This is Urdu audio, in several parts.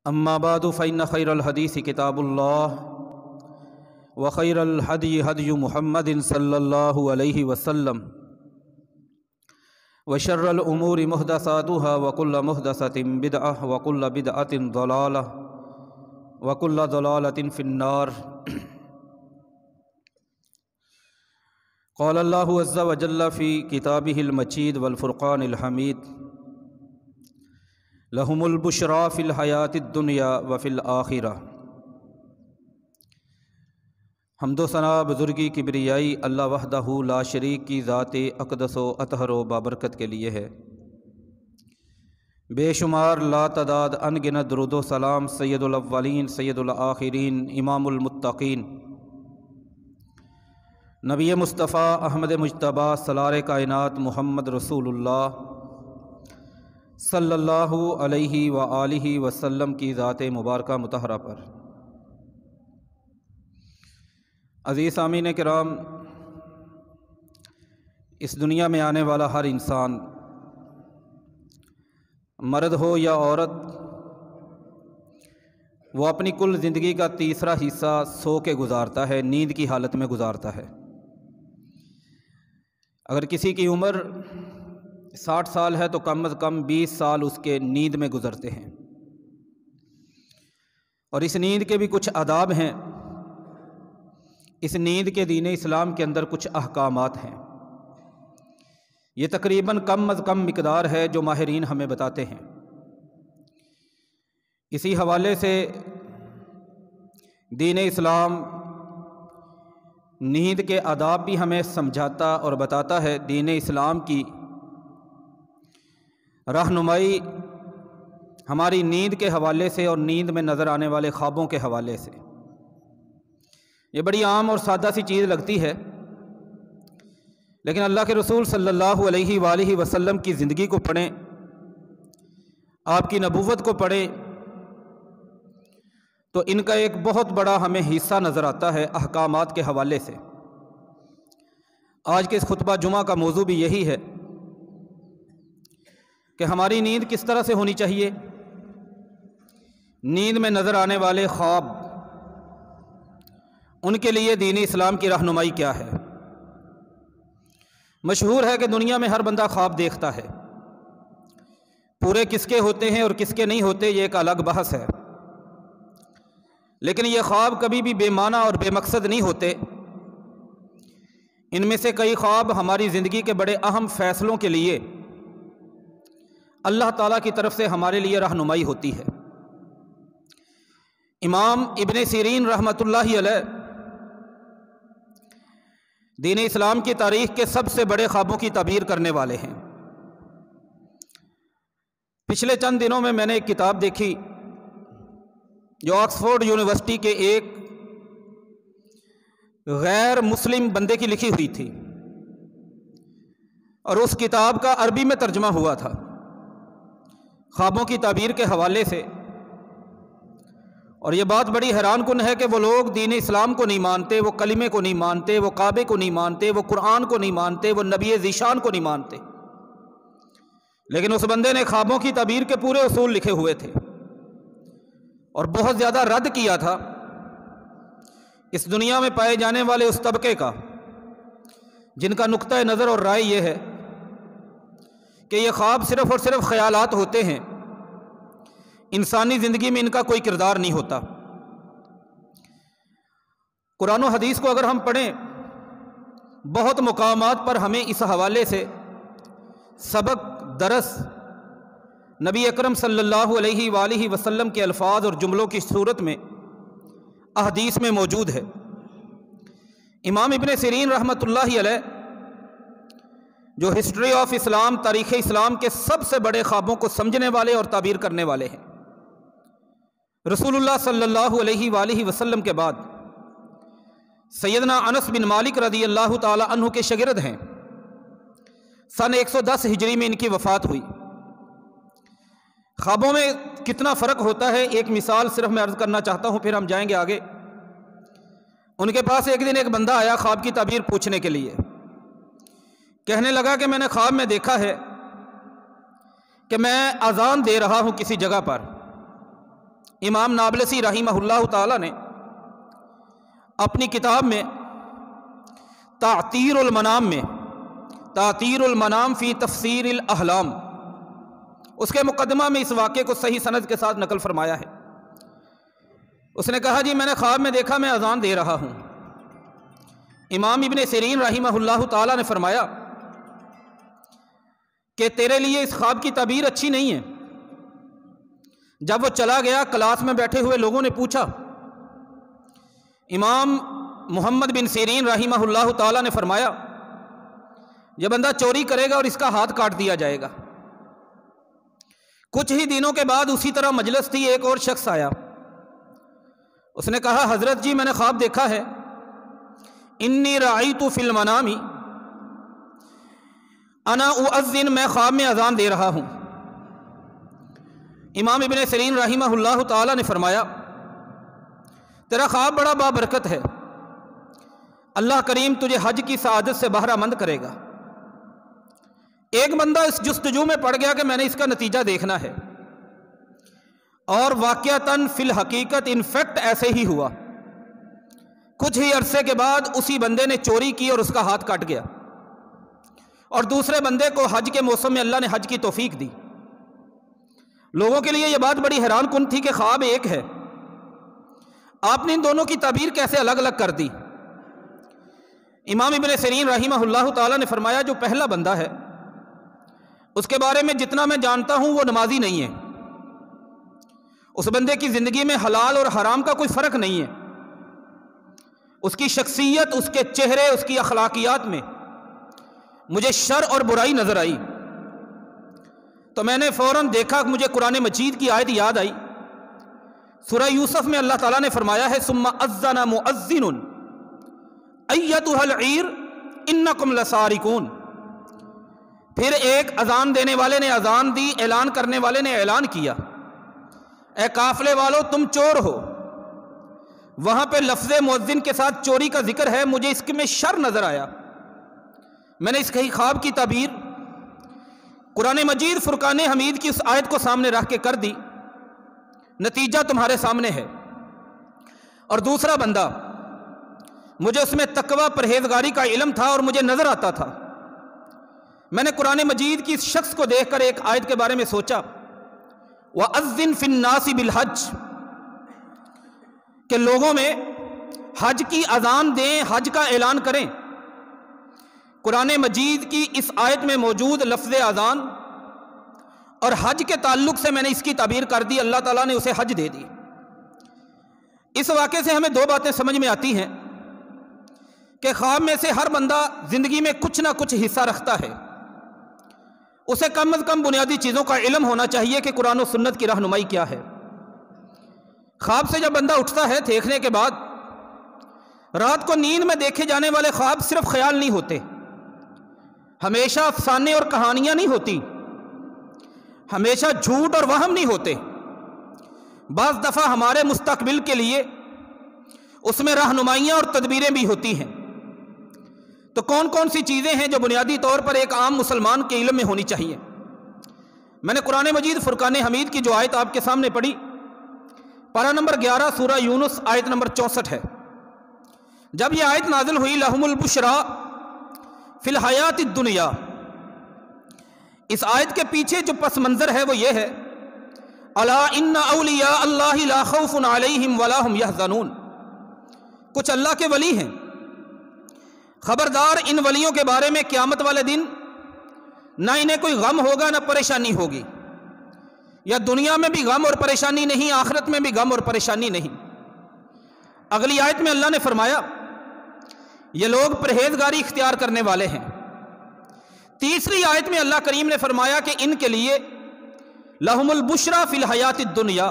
اما بعد فإن خير الحديث كتاب الله وخير الهدي هدي محمد صلى الله عليه وسلم وشر الأمور محدثاتها وكل محدثة بدعة وكل بدعة ضلالة وكل ضلالة في النار. قال الله عز وجل في كتابه المجيد والفرقان الحميد: لهم البشرى في الحیات الدنیا وفی الآخرہ. حمد و ثنا بزرگی کبریائی اللہ وحدہ لا شریک کی ذات اقدس و اطہر و بابرکت کے لیے ہے. بے شمار لا تعداد ان گنت درود و سلام سید الاولین سید الآخرین امام المتقین نبی مصطفیٰ احمد مجتبیٰ سالار کائنات محمد رسول اللہ صلی اللہ علیہ وآلہ وسلم کی ذات مبارکہ مطہرہ پر. عزیز سامعین کرام، اس دنیا میں آنے والا ہر انسان، مرد ہو یا عورت، وہ اپنی کل زندگی کا تیسرا حصہ سو کے گزارتا ہے، نیند کی حالت میں گزارتا ہے. اگر کسی کی عمر 60 سال ہے تو کم از کم 20 سال اس کے نیند میں گزرتے ہیں. اور اس نیند کے بھی کچھ آداب ہیں، اس نیند کے دین اسلام کے اندر کچھ احکامات ہیں. یہ تقریباً کم از کم مقدار ہے جو ماہرین ہمیں بتاتے ہیں. اسی حوالے سے دین اسلام نیند کے آداب بھی ہمیں سمجھاتا اور بتاتا ہے. دین اسلام کی رہنمائی ہماری نیند کے حوالے سے اور نیند میں نظر آنے والے خوابوں کے حوالے سے. یہ بڑی عام اور سادہ سی چیز لگتی ہے، لیکن اللہ کے رسول صلی اللہ علیہ وآلہ وسلم کی زندگی کو پڑھیں، آپ کی نبوت کو پڑھیں، تو ان کا ایک بہت بڑا ہمیں حصہ نظر آتا ہے احکامات کے حوالے سے. آج کے اس خطبہ جمعہ کا موضوع بھی یہی ہے کہ ہماری نیند کس طرح سے ہونی چاہیے، نیند میں نظر آنے والے خواب، ان کے لیے دین اسلام کی رہنمائی کیا ہے. مشہور ہے کہ دنیا میں ہر بندہ خواب دیکھتا ہے. پورے کس کے ہوتے ہیں اور کس کے نہیں ہوتے یہ ایک الگ بحث ہے، لیکن یہ خواب کبھی بھی بے معنی اور بے مقصد نہیں ہوتے. ان میں سے کئی خواب ہماری زندگی کے بڑے اہم فیصلوں کے لیے اللہ تعالیٰ کی طرف سے ہمارے لیے رہنمائی ہوتی ہے. امام ابن سیرین رحمۃ اللہ علیہ دین اسلام کی تاریخ کے سب سے بڑے خوابوں کی تعبیر کرنے والے ہیں. پچھلے چند دنوں میں نے ایک کتاب دیکھی جو آکسفورڈ یونیورسٹی کے ایک غیر مسلم بندے کی لکھی ہوئی تھی، اور اس کتاب کا عربی میں ترجمہ ہوا تھا خوابوں کی تعبیر کے حوالے سے. اور یہ بات بڑی حیران کن ہے کہ وہ لوگ دین اسلام کو نہیں مانتے، وہ کلمے کو نہیں مانتے، وہ کعبے کو نہیں مانتے، وہ قرآن کو نہیں مانتے، وہ نبی ذیشان کو نہیں مانتے، لیکن اس بندے نے خوابوں کی تعبیر کے پورے اصول لکھے ہوئے تھے اور بہت زیادہ رد کیا تھا اس دنیا میں پائے جانے والے اس طبقے کا جن کا نقطہ نظر اور رائے یہ ہے کہ یہ خواب صرف اور صرف خیالات ہوتے ہیں، انسانی زندگی میں ان کا کوئی کردار نہیں ہوتا. قرآن و حدیث کو اگر ہم پڑھیں، بہت مقامات پر ہمیں اس حوالے سے سبق درس نبی اکرم صلی اللہ علیہ وآلہ وسلم کے الفاظ اور جملوں کی صورت میں احادیث میں موجود ہے. امام ابن سیرین رحمۃ اللہ علیہ جو ہسٹری آف اسلام، تاریخ اسلام کے سب سے بڑے خوابوں کو سمجھنے والے اور تعبیر کرنے والے ہیں. رسول اللہ صلی اللہ علیہ وآلہ وسلم کے بعد سیدنا انس بن مالک رضی اللہ تعالی عنہ کے شاگرد ہیں. سن 110 ہجری میں ان کی وفات ہوئی. خوابوں میں کتنا فرق ہوتا ہے، ایک مثال صرف میں عرض کرنا چاہتا ہوں، پھر ہم جائیں گے آگے. ان کے پاس ایک دن ایک بندہ آیا خواب کی تعبیر پوچھنے کے لیے. کہنے لگا کہ میں نے خواب میں دیکھا ہے کہ میں اذان دے رہا ہوں کسی جگہ پر، امام نابلسی رحمہ اللہ تعالی نے اپنی کتاب میں تعطیر المنام فی تفسیر الاحلام، اس کے مقدمہ میں اس واقعے کو صحیح سند کے ساتھ نقل فرمایا ہے۔ اس نے کہا جی میں نے خواب میں دیکھا میں اذان دے رہا ہوں۔ امام ابن سیرین رحمہ اللہ تعالی نے فرمایا کہ تیرے لیے اس خواب کی تعبیر اچھی نہیں ہے۔ جب وہ چلا گیا، کلاس میں بیٹھے ہوئے لوگوں نے پوچھا، امام محمد بن سیرین رحمہ اللہ تعالی نے فرمایا یہ بندہ چوری کرے گا اور اس کا ہاتھ کاٹ دیا جائے گا۔ کچھ ہی دنوں کے بعد اسی طرح مجلس تھی، ایک اور شخص آیا، اس نے کہا حضرت جی میں نے خواب دیکھا ہے، انی رأیت فی المنام انا اؤذن، میں خواب میں اذان دے رہا ہوں۔ امام ابن سیرین رحمہ اللہ تعالی نے فرمایا تیرا خواب بڑا بابرکت ہے، اللہ کریم تجھے حج کی سعادت سے بہرہ مند کرے گا۔ ایک بندہ اس جستجو میں پڑ گیا کہ میں نے اس کا نتیجہ دیکھنا ہے، اور واقعتاً فی الحقیقت انفیکٹ ایسے ہی ہوا۔ کچھ ہی عرصے کے بعد اسی بندے نے چوری کی اور اس کا ہاتھ کٹ گیا، اور دوسرے بندے کو حج کے موسم میں اللہ نے حج کی توفیق دی۔ لوگوں کے لیے یہ بات بڑی حیران کن تھی کہ خواب ایک ہے، آپ نے ان دونوں کی تعبیر کیسے الگ الگ کر دی؟ امام ابن سیرین رحمہ اللہ تعالی نے فرمایا جو پہلا بندہ ہے اس کے بارے میں جتنا میں جانتا ہوں وہ نمازی نہیں ہے، اس بندے کی زندگی میں حلال اور حرام کا کوئی فرق نہیں ہے، اس کی شخصیت، اس کے چہرے، اس کی اخلاقیات میں مجھے شر اور برائی نظر آئی۔ تو میں نے فوراً دیکھا، مجھے قرآن مجید کی آیت یاد آئی، سورہ یوسف میں اللہ تعالیٰ نے فرمایا ہے ثم اذن مؤذن ایتھا العیر انکم لسارقون، پھر ایک اذان دینے والے نے اذان دی، اعلان کرنے والے نے اعلان کیا اے قافلے والو تم چور ہو۔ وہاں پہ لفظ مؤذن کے ساتھ چوری کا ذکر ہے، مجھے اس میں شر نظر آیا۔ میں نے اس کے خواب کی تعبیر قرآن مجید فرقان حمید کی اس آیت کو سامنے رکھ کے کر دی، نتیجہ تمہارے سامنے ہے۔ اور دوسرا بندہ، مجھے اس میں تقوی پرہیزگاری کا علم تھا اور مجھے نظر آتا تھا، میں نے قرآن مجید کی اس شخص کو دیکھ کر ایک آیت کے بارے میں سوچا وَأَذِّن فِي النَّاسِ بِالْحَجِّ، کہ لوگوں میں حج کی اذان دیں، حج کا اعلان کریں۔ قرآن مجید کی اس آیت میں موجود لفظ اذان اور حج کے تعلق سے میں نے اس کی تعبیر کر دی، اللہ تعالیٰ نے اسے حج دے دی۔ اس واقعے سے ہمیں دو باتیں سمجھ میں آتی ہیں کہ خواب میں سے ہر بندہ زندگی میں کچھ نہ کچھ حصہ رکھتا ہے، اسے کم از کم بنیادی چیزوں کا علم ہونا چاہیے کہ قرآن و سنت کی رہنمائی کیا ہے۔ خواب سے جب بندہ اٹھتا ہے دیکھنے کے بعد، رات کو نیند میں دیکھے جانے والے خواب صرف خیال نہیں ہوتے، ہمیشہ افسانے اور کہانیاں نہیں ہوتی، ہمیشہ جھوٹ اور وہم نہیں ہوتے، بعض دفعہ ہمارے مستقبل کے لیے اس میں رہنمائیاں اور تدبیریں بھی ہوتی ہیں۔ تو کون کون سی چیزیں ہیں جو بنیادی طور پر ایک عام مسلمان کے علم میں ہونی چاہیے؟ میں نے قرآن مجید فرقان حمید کی جو آیت آپ کے سامنے پڑھی، پارہ نمبر 11 سورہ یونس آیت نمبر 64 ہے۔ جب یہ آیت نازل ہوئی لہم البشریٰ فی الحیات الدنیا، اس آیت کے پیچھے جو پس منظر ہے وہ یہ ہے الا ان اولیاء اللہ لا خوف علیہم ولا هم یحزنون، کچھ اللہ کے ولی ہیں، خبردار ان ولیوں کے بارے میں قیامت والے دن نہ انہیں کوئی غم ہوگا نہ پریشانی ہوگی، یا دنیا میں بھی غم اور پریشانی نہیں، آخرت میں بھی غم اور پریشانی نہیں۔ اگلی آیت میں اللہ نے فرمایا یہ لوگ پرہیزگاری اختیار کرنے والے ہیں۔ تیسری آیت میں اللہ کریم نے فرمایا کہ ان کے لیے لہم البشریٰ فی الحیات الدنیا،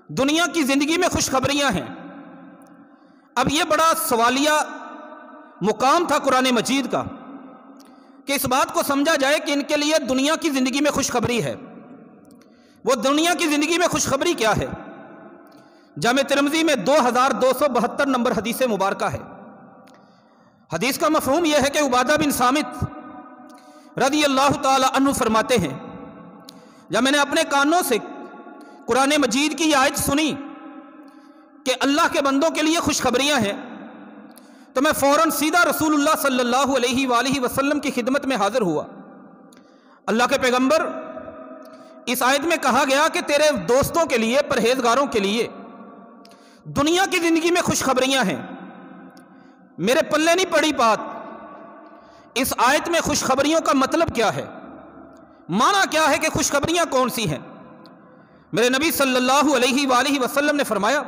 دنیا کی زندگی میں خوشخبریاں ہیں۔ اب یہ بڑا سوالیہ مقام تھا قرآن مجید کا کہ اس بات کو سمجھا جائے کہ ان کے لیے دنیا کی زندگی میں خوشخبری ہے۔ وہ دنیا کی زندگی میں خوشخبری کیا ہے؟ جامع ترمذی میں 2272 نمبر حدیث مبارکہ ہے۔ حدیث کا مفہوم یہ ہے کہ عبادہ بن صامت رضی اللہ تعالی عنہ فرماتے ہیں جب میں نے اپنے کانوں سے قرآن مجید کی یہ آیت سنی کہ اللہ کے بندوں کے لیے خوشخبریاں ہیں، تو میں فوراً سیدھا رسول اللہ صلی اللہ علیہ وآلہ وسلم کی خدمت میں حاضر ہوا۔ اللہ کے پیغمبر، اس آیت میں کہا گیا کہ تیرے دوستوں کے لیے، پرہیزگاروں کے لیے دنیا کی زندگی میں خوشخبریاں ہیں۔ میرے پلے نہیں پڑی بات، اس آیت میں خوشخبریوں کا مطلب کیا ہے، معنی کیا ہے کہ خوشخبریاں کون سی ہیں؟ میرے نبی صلی اللہ علیہ وآلہ وسلم نے فرمایا،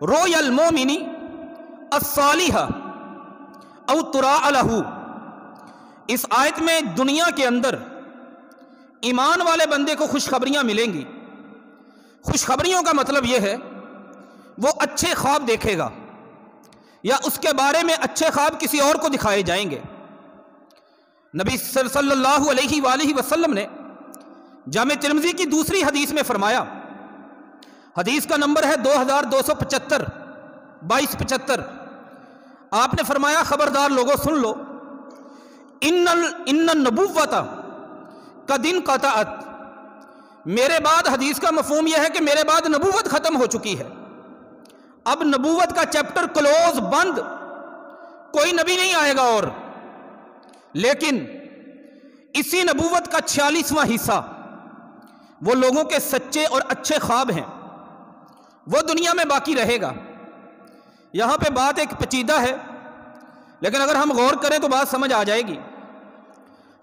روی المومن الصالح او تراء لہ۔ اس آیت میں دنیا کے اندر ایمان والے بندے کو خوشخبریاں ملیں گی۔ خوشخبریوں کا مطلب یہ ہے وہ اچھے خواب دیکھے گا یا اس کے بارے میں اچھے خواب کسی اور کو دکھائے جائیں گے۔ نبی صلی اللہ علیہ وآلہ وسلم نے جامع ترمذی کی دوسری حدیث میں فرمایا، حدیث کا نمبر ہے 2275 2275، آپ نے فرمایا خبردار لوگوں سن لو، ان النبوۃ قد انقطعت۔ میرے بعد، حدیث کا مفہوم یہ ہے کہ میرے بعد نبوت ختم ہو چکی ہے، اب نبوت کا چیپٹر کلوز، بند، کوئی نبی نہیں آئے گا اور۔ لیکن اسی نبوت کا 46واں حصہ وہ لوگوں کے سچے اور اچھے خواب ہیں، وہ دنیا میں باقی رہے گا۔ یہاں پہ بات ایک پیچیدہ ہے، لیکن اگر ہم غور کریں تو بات سمجھ آ جائے گی۔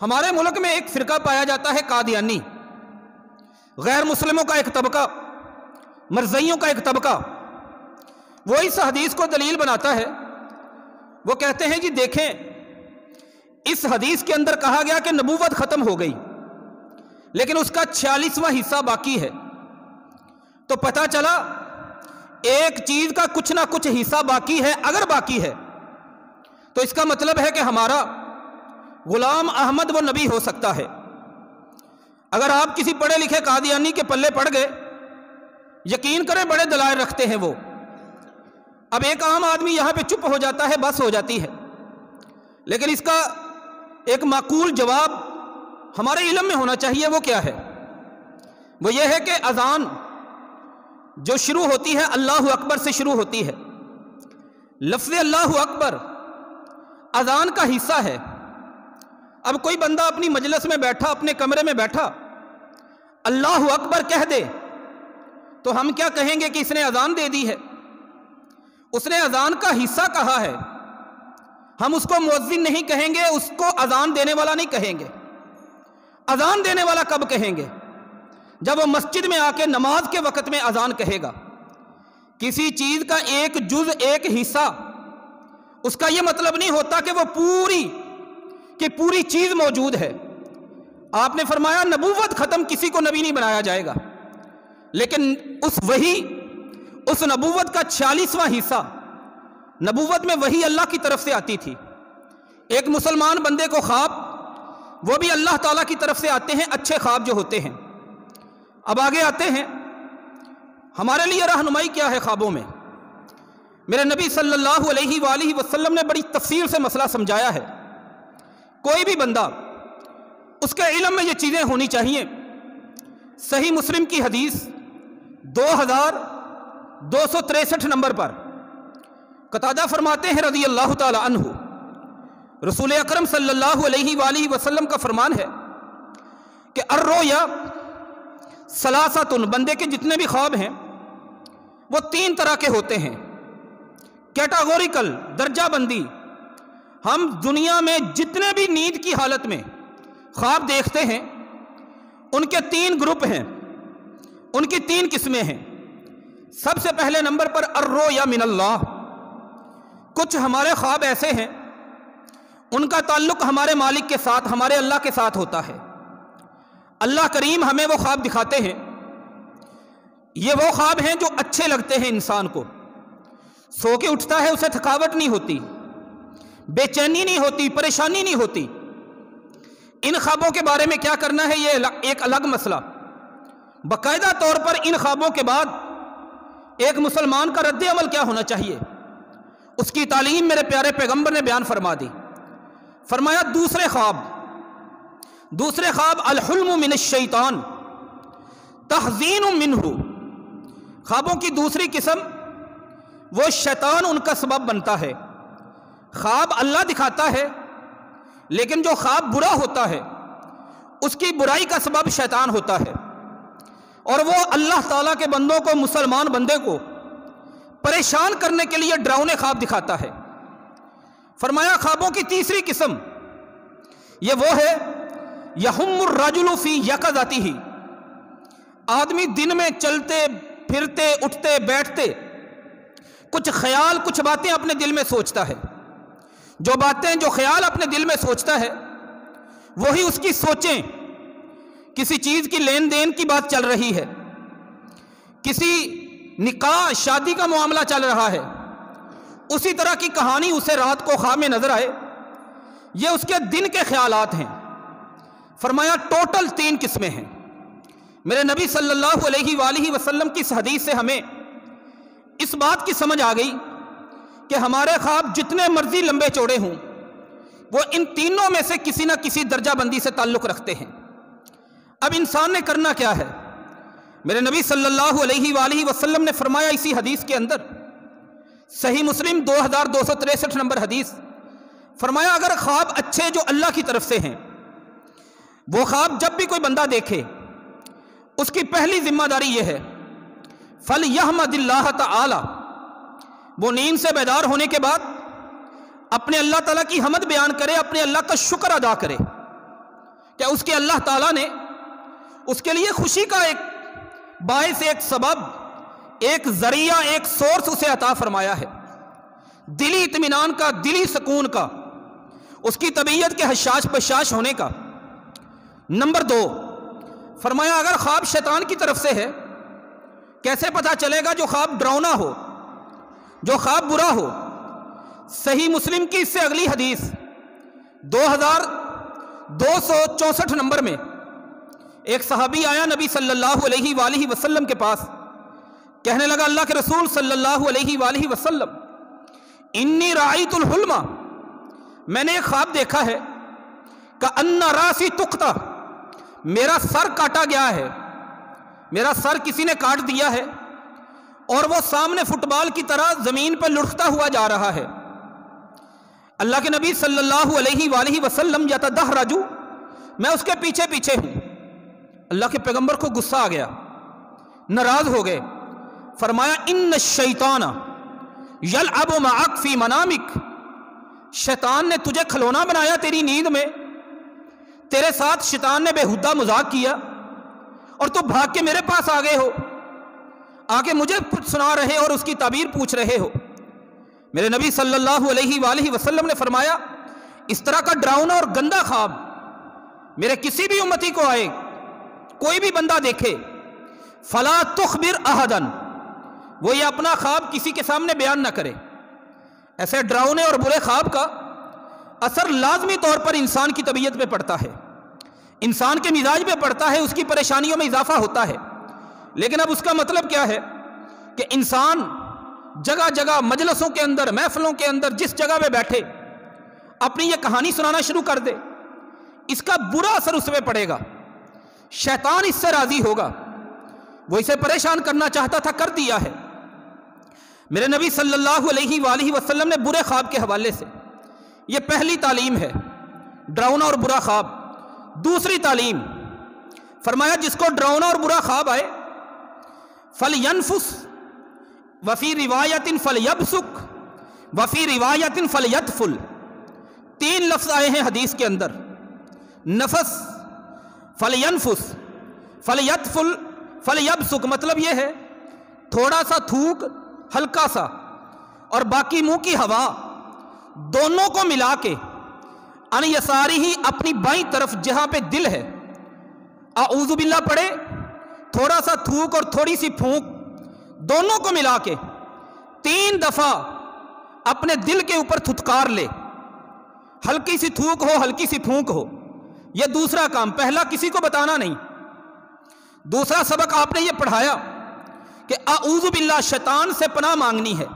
ہمارے ملک میں ایک فرقہ پایا جاتا ہے قادیانی، غیر مسلموں کا ایک طبقہ، مرزائیوں کا ایک طبقہ۔ وہ اس حدیث کو دلیل بناتا ہے، وہ کہتے ہیں جی دیکھیں، اس حدیث کے اندر کہا گیا کہ نبوت ختم ہو گئی، لیکن اس کا 46واں حصہ باقی ہے، تو پتہ چلا ایک چیز کا کچھ نہ کچھ حصہ باقی ہے۔ اگر باقی ہے تو اس کا مطلب ہے کہ ہمارا غلام احمد وہ نبی ہو سکتا ہے۔ اگر آپ کسی پڑھے لکھے قادیانی کے پلے پڑ گئے، یقین کریں بڑے دلائل رکھتے ہیں وہ، اب ایک عام آدمی یہاں پہ چپ ہو جاتا ہے، بس ہو جاتی ہے، لیکن اس کا ایک معقول جواب ہمارے علم میں ہونا چاہیے۔ وہ کیا ہے؟ وہ یہ ہے کہ اذان جو شروع ہوتی ہے اللہ اکبر سے شروع ہوتی ہے، لفظ اللہ اکبر اذان کا حصہ ہے۔ اب کوئی بندہ اپنی مجلس میں بیٹھا، اپنے کمرے میں بیٹھا، اللہ اکبر کہہ دے تو ہم کیا کہیں گے کہ اس نے اذان دے دی ہے، اس نے اذان کا حصہ کہا ہے۔ ہم اس کو مؤذن نہیں کہیں گے، اس کو اذان دینے والا نہیں کہیں گے۔ اذان دینے والا کب کہیں گے؟ جب وہ مسجد میں آ کے نماز کے وقت میں اذان کہے گا۔ کسی چیز کا ایک جز، ایک حصہ، اس کا یہ مطلب نہیں ہوتا کہ وہ پوری چیز موجود ہے۔ آپ نے فرمایا نبوت ختم، کسی کو نبی نہیں بنایا جائے گا، لیکن اس نبوت کا 46واں حصہ، نبوت میں وہی اللہ کی طرف سے آتی تھی۔ ایک مسلمان بندے کو خواب، وہ بھی اللہ تعالیٰ کی طرف سے آتے ہیں، اچھے خواب جو ہوتے ہیں۔ اب آگے آتے ہیں، ہمارے لیے رہنمائی کیا ہے خوابوں میں؟ میرے نبی صلی اللہ علیہ وآلہ وسلم نے بڑی تفصیل سے مسئلہ سمجھایا ہے۔ کوئی بھی بندہ، اس کے علم میں یہ چیزیں ہونی چاہیے۔ صحیح مسلم کی حدیث 2263 نمبر پر قتادہ فرماتے ہیں رضی اللہ تعالی عنہ، رسول اکرم صلی اللہ علیہ وآلہ وسلم کا فرمان ہے کہ الرؤیا ثلاثۃ، بندے کے جتنے بھی خواب ہیں وہ 3 طرح کے ہوتے ہیں۔ کیٹاگوریکل، درجہ بندی۔ ہم دنیا میں جتنے بھی نیند کی حالت میں خواب دیکھتے ہیں، ان کے 3 گروپ ہیں، ان کی 3 قسمیں ہیں۔ سب سے پہلے نمبر پر الرؤیا من اللہ، کچھ ہمارے خواب ایسے ہیں ان کا تعلق ہمارے مالک کے ساتھ، ہمارے اللہ کے ساتھ ہوتا ہے۔ اللہ کریم ہمیں وہ خواب دکھاتے ہیں، یہ وہ خواب ہیں جو اچھے لگتے ہیں انسان کو۔ سو کے اٹھتا ہے، اسے تھکاوٹ نہیں ہوتی، بے چینی نہیں ہوتی، پریشانی نہیں ہوتی۔ ان خوابوں کے بارے میں کیا کرنا ہے یہ ایک الگ مسئلہ۔ باقاعدہ طور پر ان خوابوں کے بعد ایک مسلمان کا رد عمل کیا ہونا چاہیے، اس کی تعلیم میرے پیارے پیغمبر نے بیان فرما دی۔ فرمایا دوسرے خواب الحلم من الشیطان، تحزین منہ، خوابوں کی دوسری قسم وہ شیطان ان کا سبب بنتا ہے۔ خواب اللہ دکھاتا ہے، لیکن جو خواب برا ہوتا ہے اس کی برائی کا سبب شیطان ہوتا ہے، اور وہ اللہ تعالیٰ کے بندوں کو، مسلمان بندے کو پریشان کرنے کے لیے ڈراؤنے خواب دکھاتا ہے۔ فرمایا خوابوں کی تیسری قسم یہ وہ ہے یحم الرجل فی یقظتہ، آدمی دن میں چلتے پھرتے اٹھتے بیٹھتے کچھ خیال، کچھ باتیں اپنے دل میں سوچتا ہے، جو باتیں، جو خیال اپنے دل میں سوچتا ہے وہی اس کی سوچیں، کسی چیز کی لین دین کی بات چل رہی ہے، کسی نکاح شادی کا معاملہ چل رہا ہے، اسی طرح کی کہانی اسے رات کو خواب میں نظر آئے، یہ اس کے دن کے خیالات ہیں۔ فرمایا ٹوٹل 3 قسمیں ہیں۔ میرے نبی صلی اللہ علیہ وآلہ وسلم کی اس حدیث سے ہمیں اس بات کی سمجھ آ گئی کہ ہمارے خواب جتنے مرضی لمبے چوڑے ہوں وہ ان تینوں میں سے کسی نہ کسی درجہ بندی سے تعلق رکھتے ہیں۔ اب انسان نے کرنا کیا ہے؟ میرے نبی صلی اللہ علیہ وآلہ وسلم نے فرمایا اسی حدیث کے اندر، صحیح مسلم 2263 نمبر حدیث، فرمایا اگر خواب اچھے جو اللہ کی طرف سے ہیں، وہ خواب جب بھی کوئی بندہ دیکھے اس کی پہلی ذمہ داری یہ ہے فَلْيَحْمَدِ اللَّهَ تَعَالَى، وہ نیند سے بیدار ہونے کے بعد اپنے اللہ تعالیٰ کی حمد بیان کرے، اپنے اللہ کا شکر ادا کرے کہ اس کے اللہ تعالیٰ نے اس کے لیے خوشی کا ایک باعث، ایک سبب، ایک ذریعہ، ایک سورس اسے عطا فرمایا ہے، دلی اطمینان کا، دلی سکون کا، اس کی طبیعت کے حشاش بشاش ہونے کا۔ نمبر 2 فرمایا اگر خواب شیطان کی طرف سے ہے، کیسے پتہ چلے گا؟ جو خواب ڈراؤنا ہو، جو خواب برا ہو۔ صحیح مسلم کی اس سے اگلی حدیث 2264 نمبر میں ایک صحابی آیا نبی صلی اللہ علیہ وآلہ وسلم کے پاس، کہنے لگا اللہ کے رسول صلی اللہ علیہ وآلہ وسلم انی رأیت الحلم، میں نے ایک خواب دیکھا ہے کأن راسی تقطع، میرا سر کاٹا گیا ہے، میرا سر کسی نے کاٹ دیا ہے اور وہ سامنے فٹ بال کی طرح زمین پر لڑھتا ہوا جا رہا ہے۔ اللہ کے نبی صلی اللہ علیہ وآلہ وسلم یتدحرج، میں اس کے پیچھے پیچھے ہوں۔ اللہ کے پیغمبر کو غصہ آ گیا، ناراض ہو گئے، فرمایا ان الشیطان یلعب معک فی منامک، شیطان نے تجھے کھلونا بنایا تیری نیند میں، تیرے ساتھ شیطان نے بےہودہ مذاق کیا اور تو بھاگ کے میرے پاس آ گئے ہو، آ کے مجھے کچھ سنا رہے اور اس کی تعبیر پوچھ رہے ہو۔ میرے نبی صلی اللہ علیہ وآلہ وسلم نے فرمایا اس طرح کا ڈراؤنا اور گندا خواب میرے کسی بھی امتی کو آئے، کوئی بھی بندہ دیکھے، فلا تخبر احدا، وہ یہ اپنا خواب کسی کے سامنے بیان نہ کرے۔ ایسے ڈراؤنے اور برے خواب کا اثر لازمی طور پر انسان کی طبیعت پہ پڑتا ہے، انسان کے مزاج پہ پڑتا ہے، اس کی پریشانیوں میں اضافہ ہوتا ہے۔ لیکن اب اس کا مطلب کیا ہے کہ انسان جگہ جگہ مجلسوں کے اندر، محفلوں کے اندر، جس جگہ پہ بیٹھے اپنی یہ کہانی سنانا شروع کر دے، اس کا برا اثر اس پہ پڑے گا، شیطان اس سے راضی ہوگا، وہ اسے پریشان کرنا چاہتا تھا، کر دیا ہے۔ میرے نبی صلی اللہ علیہ وآلہ وسلم نے برے خواب کے حوالے سے، یہ پہلی تعلیم ہے، ڈراؤنا اور برا خواب۔ دوسری تعلیم فرمایا جس کو ڈراؤنا اور برا خواب آئے فَلْيَنْفُسْ وَفِي رِوَایَةٍ فَلْيَبْسُكْ وَفِي رِوَایَةٍ فَلْيَدْفُلْ، 3 لفظ آئے ہیں حدیث کے اندر، نفس، فَلْيَنْفُسْ، فَلْيَدْفُلْ، فَلْيَبْسُكْ، مطلب یہ ہے تھوڑا سا تھوک، ہلکا سا، اور باقی منہ کی ہوا، دونوں کو ملا کے ان یساری ہی، اپنی بائیں طرف جہاں پہ دل ہے، اعوذ باللہ پڑھے، تھوڑا سا تھوک اور تھوڑی سی پھونک، دونوں کو ملا کے 3 دفعہ اپنے دل کے اوپر تھتکار لے، ہلکی سی تھوک ہو، ہلکی سی پھونک ہو۔ یہ دوسرا کام، پہلا کسی کو بتانا نہیں، دوسرا سبق آپ نے یہ پڑھایا کہ اعوذ باللہ، شیطان سے پناہ مانگنی ہے۔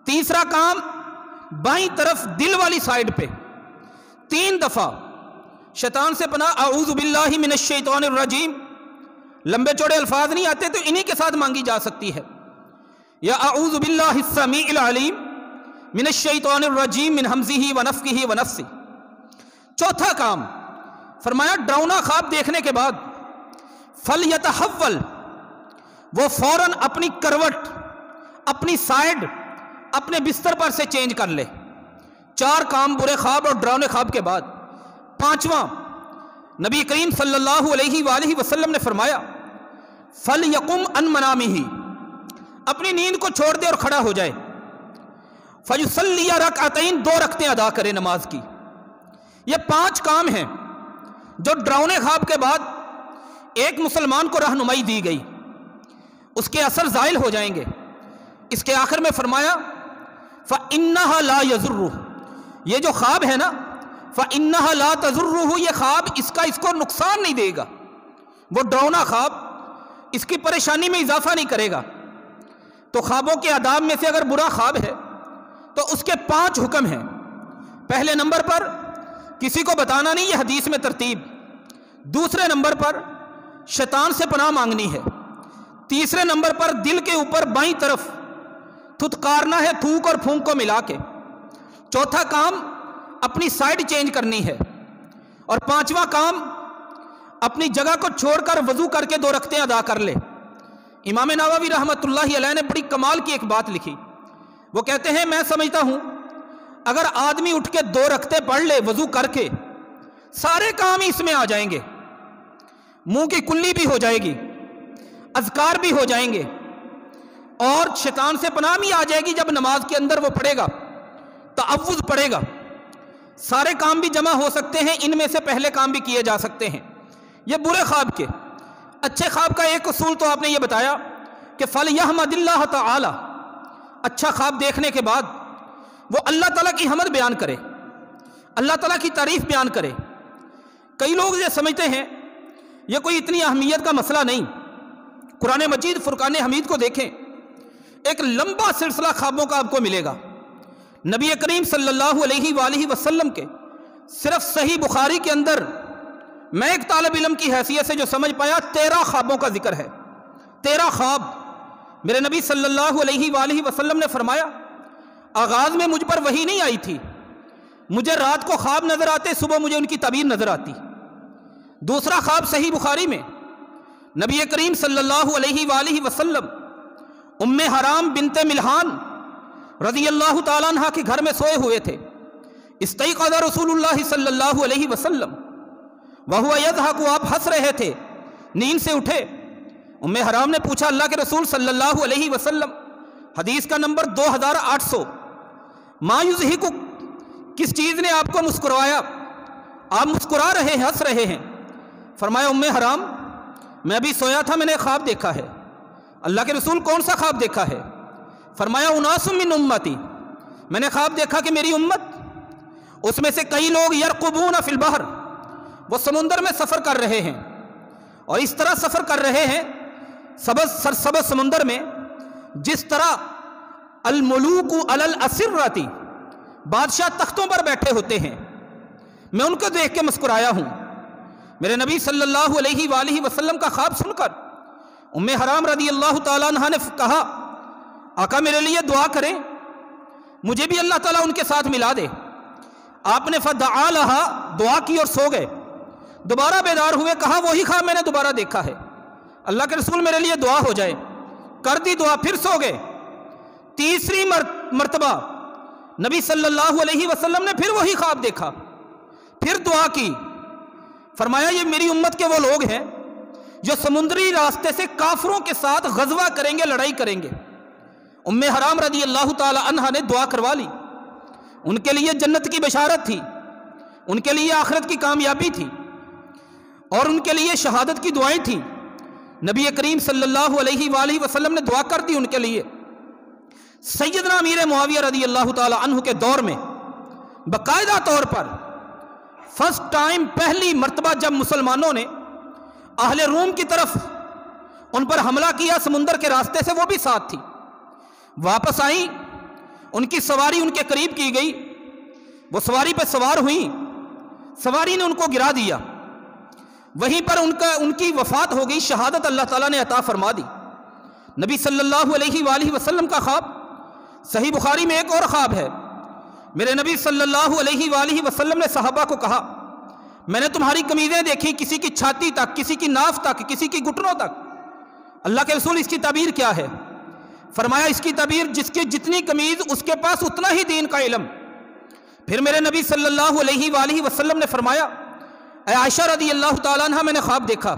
تیسرا کام بائیں طرف دل والی سائیڈ پہ 3 دفعہ شیطان سے پناہ، اعوذ باللہ من الشیطان الرجیم، لمبے چوڑے الفاظ نہیں آتے تو انہی کے ساتھ مانگی جا سکتی ہے۔ یا اعوذ باللہ السمیع العلیم من الشیطان الرجیم من ہمزہ ونفخہ ونفثہ۔ چوتھا کام فرمایا ڈراؤنا خواب دیکھنے کے بعد فلیتحول، وہ فوراً اپنی کروٹ، اپنی سائیڈ اپنے بستر پر سے چینج کر لے۔ 4 کام برے خواب اور ڈراؤنے خواب کے بعد۔ 5واں نبی کریم صلی اللہ علیہ وآلہ وسلم نے فرمایا فَلْيَقُمْ عَنْ مَنَامِهِ، اپنی نیند کو چھوڑ دے اور کھڑا ہو جائے۔ فَيُصَلِّيَ رَكْعَتَيْن، 2 رکعتیں ادا کرے نماز کی۔ یہ 5 کام ہیں جو ڈراؤنے خواب کے بعد ایک مسلمان کو رہنمائی دی گئی، اس کے اثر زائل ہو جائیں گے۔ اس کے آخر میں فرمایا فَإِنَّهَا لَا يَضُرُّهُ، یہ جو خواب ہے نا فَإِنَّهَا لَا تَضُرُّهُ، یہ خواب اس کو نقصان نہیں دے گا۔ وہ ڈراؤنا خواب اس کی پریشانی میں اضافہ نہیں کرے گا۔ تو خوابوں کے آداب میں سے اگر برا خواب ہے تو اس کے 5 حکم ہیں۔ پہلے نمبر پر کسی کو بتانا نہیں، یہ حدیث میں ترتیب۔ دوسرے نمبر پر شیطان سے پناہ مانگنی ہے۔ تیسرے نمبر پر دل کے اوپر بائیں طرف تھتکارنا ہے، تھوک اور پھونک کو ملا کے۔ چوتھا کام اپنی سائیڈ چینج کرنی ہے، اور 5واں کام اپنی جگہ کو چھوڑ کر وضو کر کے 2 رکعتیں ادا کر لے۔ امام نووی رحمۃ اللہ علیہ نے بڑی کمال کی ایک بات لکھی، وہ کہتے ہیں میں سمجھتا ہوں اگر آدمی اٹھ کے 2 رکعتیں پڑھ لے وضو کر کے، سارے کام اس میں آ جائیں گے، منہ کی کلی بھی ہو جائے گی، اذکار بھی ہو جائیں گے، اور شیطان سے پناہ بھی آ جائے گی۔ جب نماز کے اندر وہ پڑھے گا، تعوذ پڑھے گا، سارے کام بھی جمع ہو سکتے ہیں، ان میں سے پہلے کام بھی کیے جا سکتے ہیں۔ یہ برے خواب کے۔ اچھے خواب کا ایک اصول تو آپ نے یہ بتایا کہ فَلْيَحْمَدِ اللَّهَ تَعَالَى، اچھا خواب دیکھنے کے بعد وہ اللہ تعالیٰ کی حمد بیان کرے، اللہ تعالیٰ کی تعریف بیان کرے۔ کئی لوگ یہ سمجھتے ہیں یہ کوئی اتنی اہمیت کا مسئلہ نہیں۔ قرآن مجید فرقان حمید کو دیکھیں، ایک لمبا سلسلہ خوابوں کا آپ کو ملے گا۔ نبی کریم صلی اللہ علیہ وآلہ وسلم کے صرف صحیح بخاری کے اندر میں ایک طالب علم کی حیثیت سے جو سمجھ پایا 13 خوابوں کا ذکر ہے۔ 13 خواب میرے نبی صلی اللہ علیہ وآلہ وسلم نے فرمایا آغاز میں مجھ پر وحی نہیں آئی تھی، مجھے رات کو خواب نظر آتے، صبح مجھے ان کی تعبیر نظر آتی۔ دوسرا خواب صحیح بخاری میں نبی کریم صلی اللہ علیہ وآلہ وسلم ام حرام بنت ملحان رضی اللہ تعالیٰ عنہ کے گھر میں سوئے ہوئے تھے۔ استيقظ رسول اللہ صلی اللہ علیہ وسلم وهو يضحك، آپ ہنس رہے تھے، نیند سے اٹھے۔ ام حرام نے پوچھا اللہ کے رسول صلی اللہ علیہ وسلم، حدیث کا نمبر 2800، ما يضحك، کس چیز نے آپ کو مسکرایا؟ آپ مسکرا رہے ہیں، ہنس رہے ہیں۔ فرمایا ام حرام میں ابھی سویا تھا، میں نے خواب دیکھا ہے۔ اللہ کے رسول کون سا خواب دیکھا ہے؟ فرمایا اناس من امتی، میں نے خواب دیکھا کہ میری امت اس میں سے کئی لوگ یرقبون فی البحر، وہ سمندر میں سفر کر رہے ہیں، اور اس طرح سفر کر رہے ہیں سرسبز سمندر میں جس طرح الملوک علی الاسرتی، بادشاہ تختوں پر بیٹھے ہوتے ہیں۔ میں ان کو دیکھ کے مسکرایا ہوں۔ میرے نبی صلی اللہ علیہ وآلہ وسلم کا خواب سن کر ام حرام رضی اللہ تعالیٰ عنہ نے کہا آقا میرے لیے دعا کریں، مجھے بھی اللہ تعالیٰ ان کے ساتھ ملا دے۔ آپ نے فدعا لہا، دعا کی اور سو گئے۔ دوبارہ بیدار ہوئے، کہا وہی خواب میں نے دوبارہ دیکھا ہے، اللہ کے رسول میرے لیے دعا ہو جائے۔ کر دی دعا، پھر سو گئے۔ تیسری مرتبہ نبی صلی اللہ علیہ وسلم نے پھر وہی خواب دیکھا، پھر دعا کی۔ فرمایا یہ میری امت کے وہ لوگ ہیں جو سمندری راستے سے کافروں کے ساتھ غزوہ کریں گے، لڑائی کریں گے۔ ام حرام رضی اللہ تعالی عنہا نے دعا کروا لی، ان کے لیے جنت کی بشارت تھی، ان کے لیے آخرت کی کامیابی تھی، اور ان کے لیے شہادت کی دعائیں تھیں۔ نبی کریم صلی اللہ علیہ وآلہ وسلم نے دعا کر دی ان کے لیے۔ سیدنا امیر معاویہ رضی اللہ تعالی عنہ کے دور میں باقاعدہ طور پر فرسٹ ٹائم، پہلی مرتبہ جب مسلمانوں نے اہل روم کی طرف ان پر حملہ کیا سمندر کے راستے سے، وہ بھی ساتھ تھی، واپس آئیں، ان کی سواری ان کے قریب کی گئی، وہ سواری پہ سوار ہوئیں، سواری نے ان کو گرا دیا، وہیں پر ان کی وفات ہو گئی، شہادت اللہ تعالیٰ نے عطا فرما دی۔ نبی صلی اللہ علیہ وآلہ وسلم کا خواب، صحیح بخاری میں ایک اور خواب ہے۔ میرے نبی صلی اللہ علیہ وآلہ وسلم نے صحابہ کو کہا، میں نے تمہاری قمیضیں دیکھی، کسی کی چھاتی تک، کسی کی ناف تک، کسی کی گھٹنوں تک۔ اللہ کے رسول اس کی تعبیر کیا ہے؟ فرمایا اس کی تعبیر جس کی جتنی قمیض اس کے پاس اتنا ہی دین کا علم۔ پھر میرے نبی صلی اللہ علیہ وآلہ وسلم نے فرمایا، اے عائشہ رضی اللہ تعالیٰ عنہ، میں نے خواب دیکھا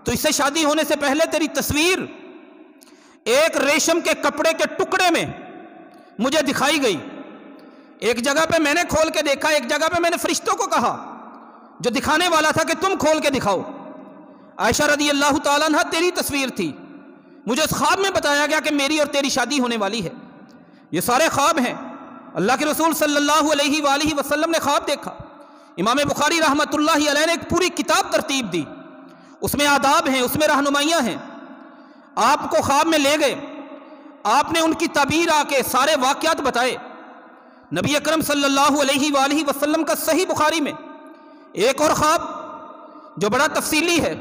تو اس سے شادی ہونے سے پہلے تیری تصویر ایک ریشم کے کپڑے کے ٹکڑے میں مجھے دکھائی گئی۔ ایک جگہ پہ میں نے کھول کے دیکھا، ایک جگہ پہ میں نے فرشتوں کو کہا جو دکھانے والا تھا کہ تم کھول کے دکھاؤ۔ عائشہ رضی اللہ تعالیٰ عنہ تیری تصویر تھی، مجھے اس خواب میں بتایا گیا کہ میری اور تیری شادی ہونے والی ہے۔ یہ سارے خواب ہیں، اللہ کے رسول صلی اللہ علیہ وآلہ وسلم نے خواب دیکھا۔ امام بخاری رحمۃ اللہ علیہ نے ایک پوری کتاب ترتیب دی، اس میں آداب ہیں، اس میں رہنمائیاں ہیں۔ آپ کو خواب میں لے گئے، آپ نے ان کی تعبیر آ کے سارے واقعات بتائے۔ نبی اکرم صلی اللہ علیہ وآلہ وسلم کا صحیح بخاری میں ایک اور خواب جو بڑا تفصیلی ہے،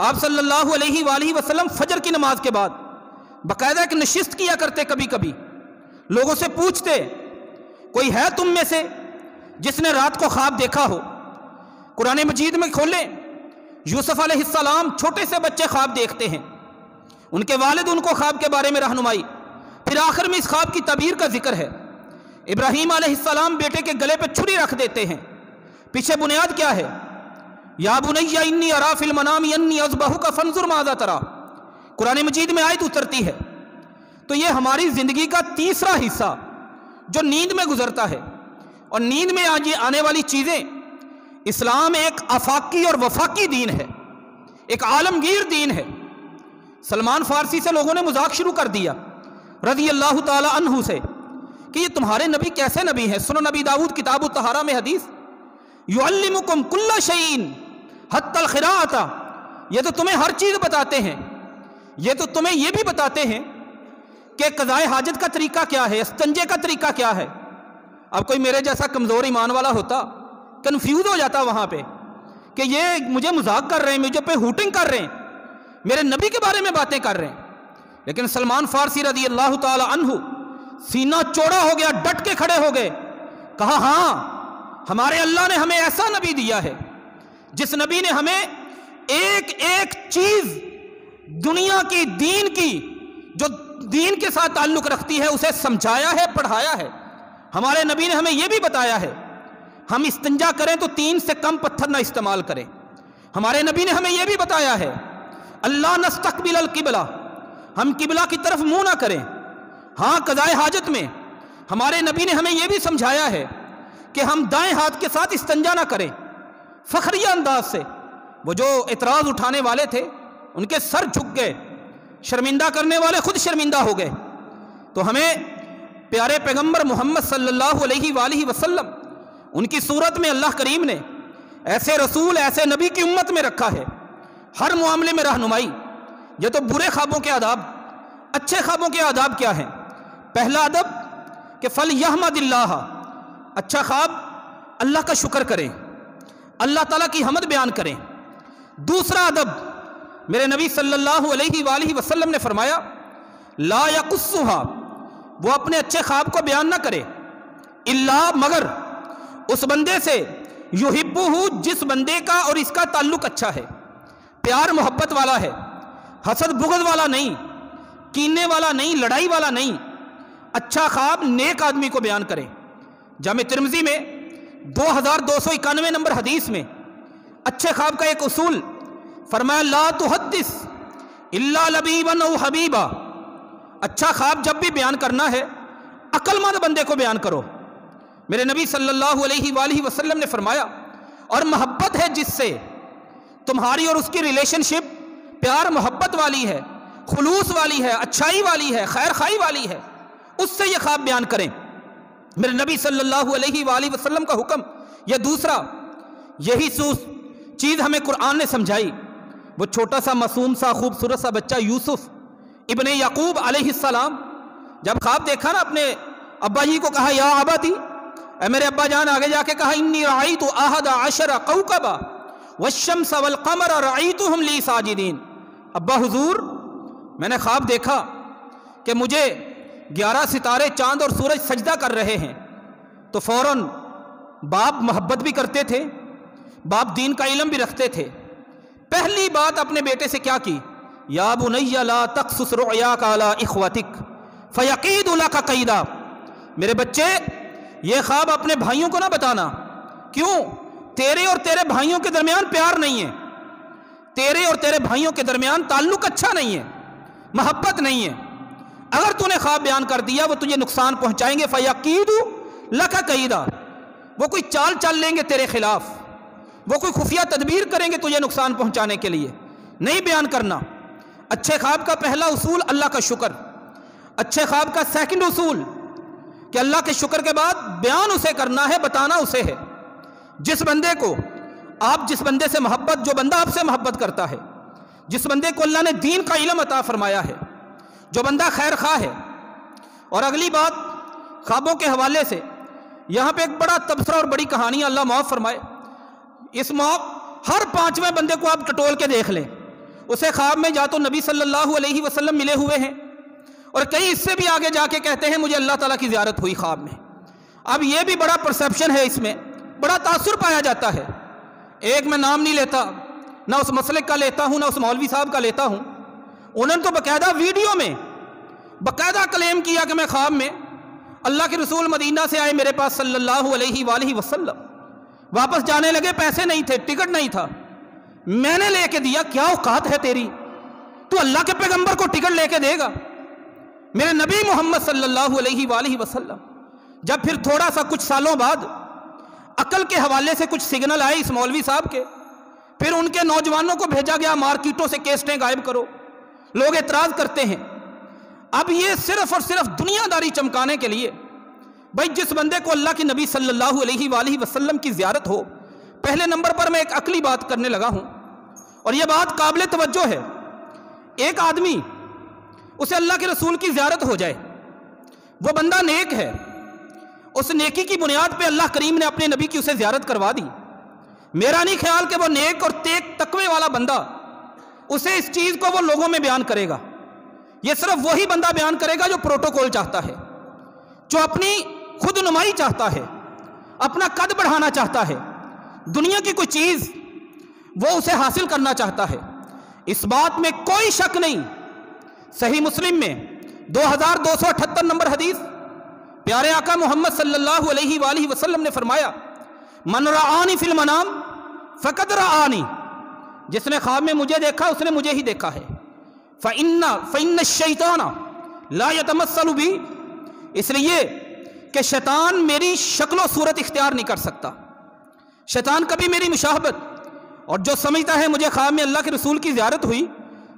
آپ صلی اللہ علیہ وآلہ وسلم فجر کی نماز کے بعد باقاعدہ ایک نشست کیا کرتے، کبھی کبھی لوگوں سے پوچھتے کوئی ہے تم میں سے جس نے رات کو خواب دیکھا ہو؟ قرآن مجید میں کھولیں، یوسف علیہ السلام چھوٹے سے بچے خواب دیکھتے ہیں، ان کے والد ان کو خواب کے بارے میں رہنمائی، پھر آخر میں اس خواب کی تعبیر کا ذکر ہے۔ ابراہیم علیہ السلام بیٹے کے گلے پہ چھری رکھ دیتے ہیں، پیچھے بنیاد کیا ہے؟ یا بنی انی ارا فی المنام انی اذبحک فانظر ماذا تری، قرآن مجید میں آیت اترتی ہے۔ تو یہ ہماری زندگی کا تیسرا حصہ جو نیند میں گزرتا ہے، اور نیند میں آنے والی چیزیں، اسلام ایک آفاقی اور وفاقی دین ہے، ایک عالمگیر دین ہے۔ سلمان فارسی سے لوگوں نے مذاق شروع کر دیا رضی اللہ تعالی عنہ سے کہ یہ تمہارے نبی کیسے نبی ہیں؟ سنن نبی داؤد کتاب الطہارہ میں حدیث، یعلمکم کل شیء حتی القراءۃ، یہ تو تمہیں ہر چیز بتاتے ہیں، یہ تو تمہیں یہ بھی بتاتے ہیں کہ قضاء حاجت کا طریقہ کیا ہے، استنجے کا طریقہ کیا ہے۔ اب کوئی میرے جیسا کمزور ایمان والا ہوتا کنفیوز ہو جاتا وہاں پہ کہ یہ مجھے مذاق کر رہے ہیں، مجھے پہ ہوٹنگ کر رہے ہیں، میرے نبی کے بارے میں باتیں کر رہے ہیں۔ لیکن سلمان فارسی رضی اللہ تعالی عنہ سینہ چوڑا ہو گیا، ڈٹ کے کھڑے ہو گئے، کہا ہاں ہمارے اللہ نے ہمیں ایسا نبی دیا ہے جس نبی نے ہمیں ایک ایک چیز دنیا کی، دین کی، جو دین کے ساتھ تعلق رکھتی ہے اسے سمجھایا ہے، پڑھایا ہے۔ ہمارے نبی نے ہمیں یہ بھی بتایا ہے ہم استنجا کریں تو 3 سے کم پتھر نہ استعمال کریں۔ ہمارے نبی نے ہمیں یہ بھی بتایا ہے اللہ نستقبل القبلہ، ہم قبلہ کی طرف منہ نہ کریں۔ ہاں قضاء حاجت میں ہمارے نبی نے ہمیں یہ بھی سمجھایا ہے کہ ہم دائیں ہاتھ کے ساتھ استنجا نہ کریں، فخریہ انداز سے۔ وہ جو اعتراض اٹھانے والے تھے ان کے سر جھک گئے، شرمندہ کرنے والے خود شرمندہ ہو گئے۔ تو ہمیں پیارے پیغمبر محمد صلی اللہ علیہ وآلہ وسلم، ان کی صورت میں اللہ کریم نے ایسے رسول، ایسے نبی کی امت میں رکھا ہے، ہر معاملے میں رہنمائی۔ یہ تو برے خوابوں کے آداب، اچھے خوابوں کے آداب کیا ہیں؟ پہلا ادب کہ فَلْيَحْمَدِ اللَّهَ، اچھا خواب اللہ کا شکر کریں، اللہ تعالیٰ کی حمد بیان کریں۔ دوسرا ادب میرے نبی صلی اللہ علیہ وآلہ وسلم نے فرمایا لا يقصها، وہ اپنے اچھے خواب کو بیان نہ کرے، الا مگر اس بندے سے یحبہ، جس بندے کا اور اس کا تعلق اچھا ہے، پیار محبت والا ہے، حسد بغض والا نہیں، کینے والا نہیں، لڑائی والا نہیں۔ اچھا خواب نیک آدمی کو بیان کرے۔ جامع ترمذی میں 2291 نمبر حدیث میں اچھے خواب کا ایک اصول فرمایا لا تحدث الا لبیبا او حبیبا، اچھا خواب جب بھی بیان کرنا ہے عقل مند بندے کو بیان کرو۔ میرے نبی صلی اللہ علیہ وآلہ وسلم نے فرمایا اور محبت ہے جس سے تمہاری اور اس کی ریلیشن شپ پیار محبت والی ہے، خلوص والی ہے، اچھائی والی ہے، خیر خواہی والی ہے، اس سے یہ خواب بیان کریں۔ میرے نبی صلی اللہ علیہ وآلہ وسلم کا حکم یہ دوسرا، یہی چیز ہمیں قرآن نے سمجھائی۔ وہ چھوٹا سا معصوم سا خوبصورت سا بچہ یوسف ابن یعقوب علیہ السلام جب خواب دیکھا نا، اپنے ابا جی کو کہا یا اباتی، اے میرے ابا جان، آگے جا کے کہا انی رأیت 11 کوکبا، والشمس والقمر رأيتهم لي ساجدين۔ ابا حضور میں نے خواب دیکھا کہ مجھے 11 ستارے چاند اور سورج سجدہ کر رہے ہیں، تو فوراً باپ محبت بھی کرتے تھے، باپ دین کا علم بھی رکھتے تھے، پہلی بات اپنے بیٹے سے کیا کی؟ یا بنی لا تقصص رؤیاک علی اخوتک فیقید لک قیدا۔ میرے بچے یہ خواب اپنے بھائیوں کو نہ بتانا۔ کیوں؟ تیرے اور تیرے بھائیوں کے درمیان پیار نہیں ہے، تیرے اور تیرے بھائیوں کے درمیان تعلق اچھا نہیں ہے، محبت نہیں ہے۔ اگر تو نے خواب بیان کر دیا وہ تجھے نقصان پہنچائیں گے، فیقید لک قیدا، وہ کوئی چال چل لیں گے تیرے خلاف، وہ کوئی خفیہ تدبیر کریں گے تجھے نقصان پہنچانے کے لیے۔ نہیں بیان کرنا۔ اچھے خواب کا پہلا اصول اللہ کا شکر، اچھے خواب کا سیکنڈ اصول کہ اللہ کے شکر کے بعد بیان اسے کرنا ہے، بتانا اسے ہے۔ جس بندے کو آپ، جس بندے سے محبت، جو بندہ آپ سے محبت کرتا ہے، جس بندے کو اللہ نے دین کا علم عطا فرمایا ہے، جو بندہ خیر خواہ ہے۔ اور اگلی بات خوابوں کے حوالے سے یہاں پہ ایک بڑا تبصرہ اور بڑی کہانی، اللہ معاف فرمائے، اس ہر 5ویں بندے کو آپ ٹٹول کے دیکھ لیں، اسے خواب میں یا تو نبی صلی اللہ علیہ وسلم ملے ہوئے ہیں، اور کئی اس سے بھی آگے جا کے کہتے ہیں مجھے اللہ تعالیٰ کی زیارت ہوئی خواب میں۔ اب یہ بھی بڑا پرسیپشن ہے، اس میں بڑا تاثر پایا جاتا ہے۔ ایک میں نام نہیں لیتا، نہ اس مسلک کا لیتا ہوں، نہ اس مولوی صاحب کا لیتا ہوں، انہوں نے تو باقاعدہ ویڈیو میں باقاعدہ کلیم کیا کہ میں خواب میں اللہ کے رسول مدینہ سے آئے میرے پاس صلی اللہ علیہ وآلہ وسلم، واپس جانے لگے، پیسے نہیں تھے، ٹکٹ نہیں تھا، میں نے لے کے دیا۔ کیا اوقات ہے تیری؟ تو اللہ کے پیغمبر کو ٹکٹ لے کے دے گا، میرے نبی محمد صلی اللہ علیہ وآلہ وسلم۔ جب پھر تھوڑا سا کچھ سالوں بعد عقل کے حوالے سے کچھ سگنل آئے اس مولوی صاحب کے، پھر ان کے نوجوانوں کو بھیجا گیا مارکیٹوں سے کیسٹیں غائب کرو، لوگ اعتراض کرتے ہیں۔ اب یہ صرف اور صرف دنیا داری چمکانے کے لیے، بھائی جس بندے کو اللہ کے نبی صلی اللہ علیہ وآلہ وسلم کی زیارت ہو، پہلے نمبر پر میں ایک عقلی بات کرنے لگا ہوں، اور یہ بات قابل توجہ ہے۔ ایک آدمی اسے اللہ کے رسول کی زیارت ہو جائے، وہ بندہ نیک ہے، اس نیکی کی بنیاد پہ اللہ کریم نے اپنے نبی کی اسے زیارت کروا دی۔ میرا نہیں خیال کہ وہ نیک اور تقوی والا بندہ اسے اس چیز کو وہ لوگوں میں بیان کرے گا۔ یہ صرف وہی بندہ بیان کرے گا جو پروٹوکول چاہتا ہے، جو اپنی خود نمائی چاہتا ہے، اپنا قد بڑھانا چاہتا ہے، دنیا کی کوئی چیز وہ اسے حاصل کرنا چاہتا ہے۔ اس بات میں کوئی شک نہیں۔ صحیح مسلم میں 2278 نمبر حدیث، پیارے آقا محمد صلی اللہ علیہ وآلہ وسلم نے فرمایا، من رآنی فی المنام فقد رآنی، جس نے خواب میں مجھے دیکھا اس نے مجھے ہی دیکھا ہے۔ فإن الشیطان لا يتمثل بی، اس لیے کہ شیطان میری شکل و صورت اختیار نہیں کر سکتا، شیطان کبھی میری مشابہت، اور جو سمجھتا ہے مجھے خواب میں اللہ کے رسول کی زیارت ہوئی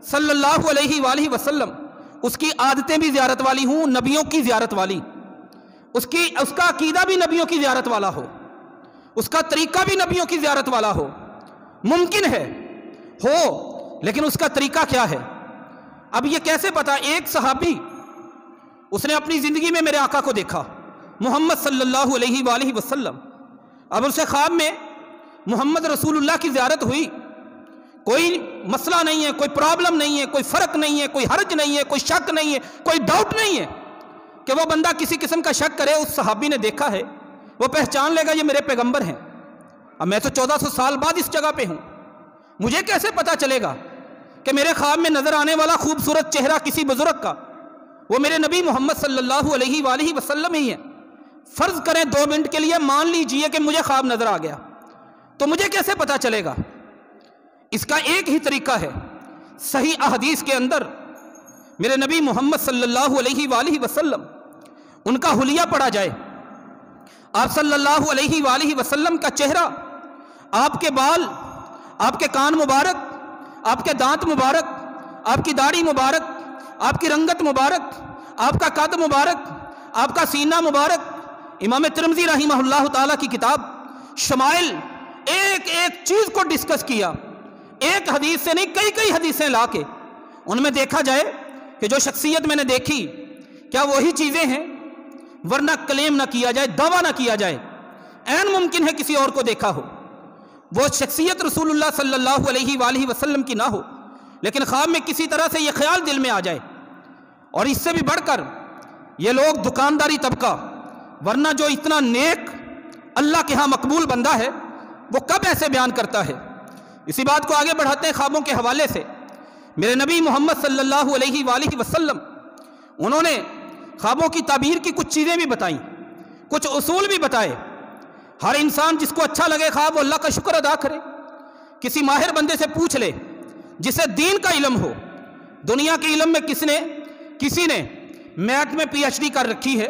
صلی اللہ علیہ وآلہ وسلم، اس کی عادتیں بھی زیارت والی ہوں، نبیوں کی زیارت والی، اس کا عقیدہ بھی نبیوں کی زیارت والا ہو، اس کا طریقہ بھی نبیوں کی زیارت والا ہو، ممکن ہے ہو، لیکن اس کا طریقہ کیا ہے؟ اب یہ کیسے پتا؟ ایک صحابی اس نے اپنی زندگی میں میرے آقا کو دیکھا محمد صلی اللہ علیہ وآلہ وسلم، اب اسے خواب میں محمد رسول اللہ کی زیارت ہوئی، کوئی مسئلہ نہیں ہے، کوئی پرابلم نہیں ہے، کوئی فرق نہیں ہے، کوئی حرج نہیں ہے، کوئی شک نہیں ہے، کوئی ڈاؤٹ نہیں ہے کہ وہ بندہ کسی قسم کا شک کرے۔ اس صحابی نے دیکھا ہے، وہ پہچان لے گا یہ میرے پیغمبر ہیں۔ اب میں تو 1400 سال بعد اس جگہ پہ ہوں، مجھے کیسے پتا چلے گا کہ میرے خواب میں نظر آنے والا خوبصورت چہرہ کسی بزرگ کا وہ میرے نبی محمد صلی اللہ علیہ وآلہ وسلم ہی ہے؟ فرض کریں 2 منٹ کے لیے مان لیجئے کہ مجھے خواب نظر آ گیا، تو مجھے کیسے پتا چلے گا؟ اس کا ایک ہی طریقہ ہے، صحیح احادیث کے اندر میرے نبی محمد صلی اللہ علیہ وآلہ وسلم ان کا حلیہ پڑھا جائے، آپ صلی اللہ علیہ وآلہ وسلم کا چہرہ، آپ کے بال، آپ کے کان مبارک، آپ کے دانت مبارک، آپ کی داڑھی مبارک، آپ کی رنگت مبارک، آپ کا قد مبارک، آپ کا سینہ مبارک۔ امام ترمذی رحمہ اللہ تعالیٰ کی کتاب شمائل ایک ایک چیز کو ڈسکس کیا، ایک حدیث سے نہیں، کئی حدیثیں لا کے ان میں دیکھا جائے کہ جو شخصیت میں نے دیکھی کیا وہی چیزیں ہیں، ورنہ کلیم نہ کیا جائے، دعویٰ نہ کیا جائے، عین ممکن ہے کسی اور کو دیکھا ہو۔ وہ شخصیت رسول اللہ صلی اللہ علیہ وآلہ وسلم کی نہ ہو، لیکن خواب میں کسی طرح سے یہ خیال دل میں آ جائے۔ اور اس سے بھی بڑھ کر یہ لوگ دکانداری طبقہ، ورنہ جو اتنا نیک اللہ کے ہاں مقبول بندہ ہے وہ کب ایسے بیان کرتا ہے۔ اسی بات کو آگے بڑھاتے ہیں خوابوں کے حوالے سے۔ میرے نبی محمد صلی اللہ علیہ وآلہ وسلم انہوں نے خوابوں کی تعبیر کی کچھ چیزیں بھی بتائیں، کچھ اصول بھی بتائے۔ ہر انسان جس کو اچھا لگے خواب، وہ اللہ کا شکر ادا کرے، کسی ماہر بندے سے پوچھ لے جسے دین کا علم ہو۔ دنیا کے علم میں کسی نے میتھ میں پی ایچ ڈی کر رکھی ہے،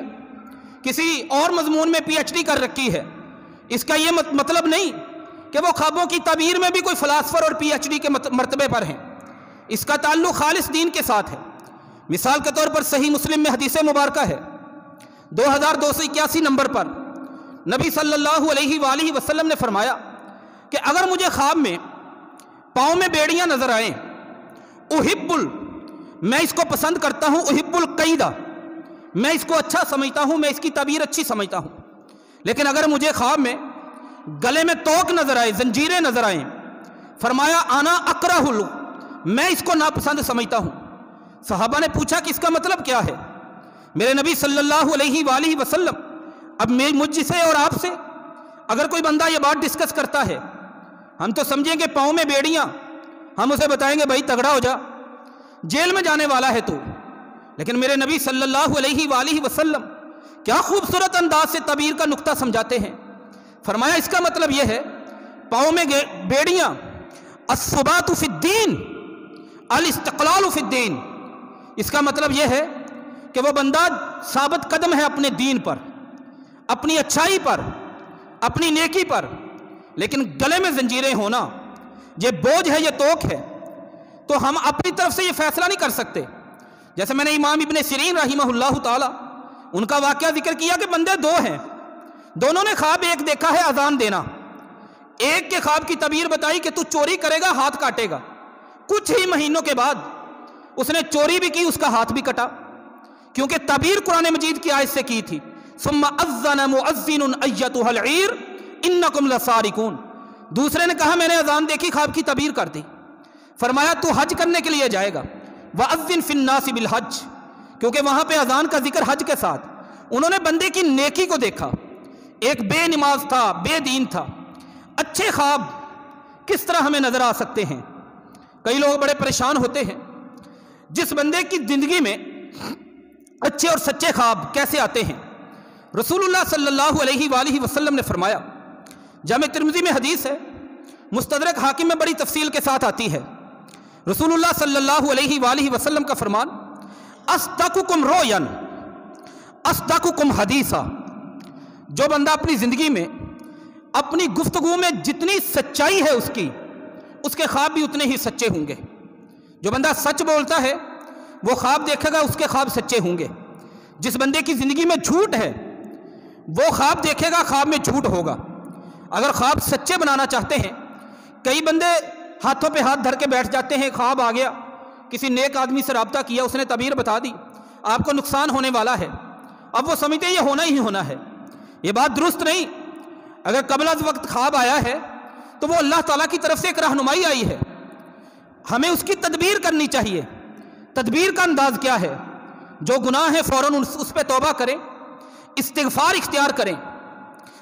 کسی اور مضمون میں پی ایچ ڈی کر رکھی ہے، اس کا یہ مطلب نہیں کہ وہ خوابوں کی تعبیر میں بھی کوئی فلاسفر اور پی ایچ ڈی کے مرتبے پر ہیں۔ اس کا تعلق خالص دین کے ساتھ ہے۔ مثال کے طور پر صحیح مسلم میں حدیث مبارکہ ہے 2281 نمبر پر، نبی صلی اللہ علیہ وآلہ وسلم نے فرمایا کہ اگر مجھے خواب میں پاؤں میں بیڑیاں نظر آئیں، میں اس کو پسند کرتا ہوں، احب القیدہ، میں اس کو اچھا سمجھتا ہوں، میں اس کی تعبیر اچھی سمجھتا ہوں۔ لیکن اگر مجھے خواب میں گلے میں توق نظر آئے، زنجیریں نظر آئیں، فرمایا انا اکرہ، میں اس کو ناپسند سمجھتا ہوں۔ صحابہ نے پوچھا کہ اس کا مطلب کیا ہے؟ میرے نبی صلی اللہ علیہ وآلہ وسلم، اب مجھ سے اور آپ سے اگر کوئی بندہ یہ بات ڈسکس کرتا ہے، ہم تو سمجھیں گے پاؤں میں بیڑیاں، ہم اسے بتائیں گے بھائی تگڑا ہو جا، جیل میں جانے والا ہے تو۔ لیکن میرے نبی صلی اللہ علیہ وآلہ وسلم کیا خوبصورت انداز سے تعبیر کا نقطہ سمجھاتے ہیں۔ فرمایا اس کا مطلب یہ ہے پاؤں میں بیڑیاں، الثبات فی الدین، الاستقلال فی الدین، اس کا مطلب یہ ہے کہ وہ بندہ ثابت قدم ہے اپنے دین پر، اپنی اچھائی پر، اپنی نیکی پر، لیکن گلے میں زنجیریں ہونا یہ بوجھ ہے، یہ توق ہے، تو ہم اپنی طرف سے یہ فیصلہ نہیں کر سکتے۔ جیسے میں نے امام ابن سیرین رحمہ اللہ تعالی ان کا واقعہ ذکر کیا کہ بندے دو ہیں، دونوں نے خواب ایک دیکھا ہے اذان دینا، ایک کے خواب کی تعبیر بتائی کہ تو چوری کرے گا ہاتھ کاٹے گا، کچھ ہی مہینوں کے بعد اس نے چوری بھی کی، اس کا ہاتھ بھی کٹا، کیونکہ تعبیر قرآن مجید کی آیت سے کی تھی ثم اذن مؤذن ایتها العیر انکم لسارقون۔ دوسرے نے کہا میں نے اذان دیکھی، خواب کی تعبیر کر دی، فرمایا تو حج کرنے کے لیے جائے گا، وَأَذِّن فِي النَّاسِ بِالْحَجِّ، کیونکہ وہاں پہ اذان کا ذکر حج کے ساتھ۔ انہوں نے بندے کی نیکی کو دیکھا، ایک بے نماز تھا، بے دین تھا۔ اچھے خواب کس طرح ہمیں نظر آ سکتے ہیں؟ کئی لوگ بڑے پریشان ہوتے ہیں جس بندے کی زندگی میں اچھے اور سچے خواب کیسے آتے ہیں۔ رسول اللہ صلی اللہ علیہ وآلہ وسلم نے فرمایا، جامع ترمذی میں حدیث ہے، مستدرک حاکم میں بڑی تفصیل کے ساتھ آتی ہے، رسول اللہ صلی اللہ علیہ وآلہ وسلم کا فرمان، اصدقکم رؤیا اصدقکم حدیثا، جو بندہ اپنی زندگی میں اپنی گفتگو میں جتنی سچائی ہے اس کے خواب بھی اتنے ہی سچے ہوں گے۔ جو بندہ سچ بولتا ہے وہ خواب دیکھے گا، اس کے خواب سچے ہوں گے۔ جس بندے کی زندگی میں جھوٹ ہے وہ خواب دیکھے گا، خواب میں جھوٹ ہوگا۔ اگر خواب سچے بنانا چاہتے ہیں، کئی بندے ہاتھوں پہ ہاتھ دھر کے بیٹھ جاتے ہیں، خواب آ گیا، کسی نیک آدمی سے رابطہ کیا، اس نے تعبیر بتا دی آپ کو نقصان ہونے والا ہے، اب وہ سمجھتے ہیں یہ ہونا ہی ہونا ہے۔ یہ بات درست نہیں۔ اگر قبل از وقت خواب آیا ہے تو وہ اللہ تعالیٰ کی طرف سے ایک رہنمائی آئی ہے، ہمیں اس کی تدبیر کرنی چاہیے۔ تدبیر کا انداز کیا ہے؟ جو گناہ ہے فوراً اس پہ توبہ کریں، استغفار اختیار کریں،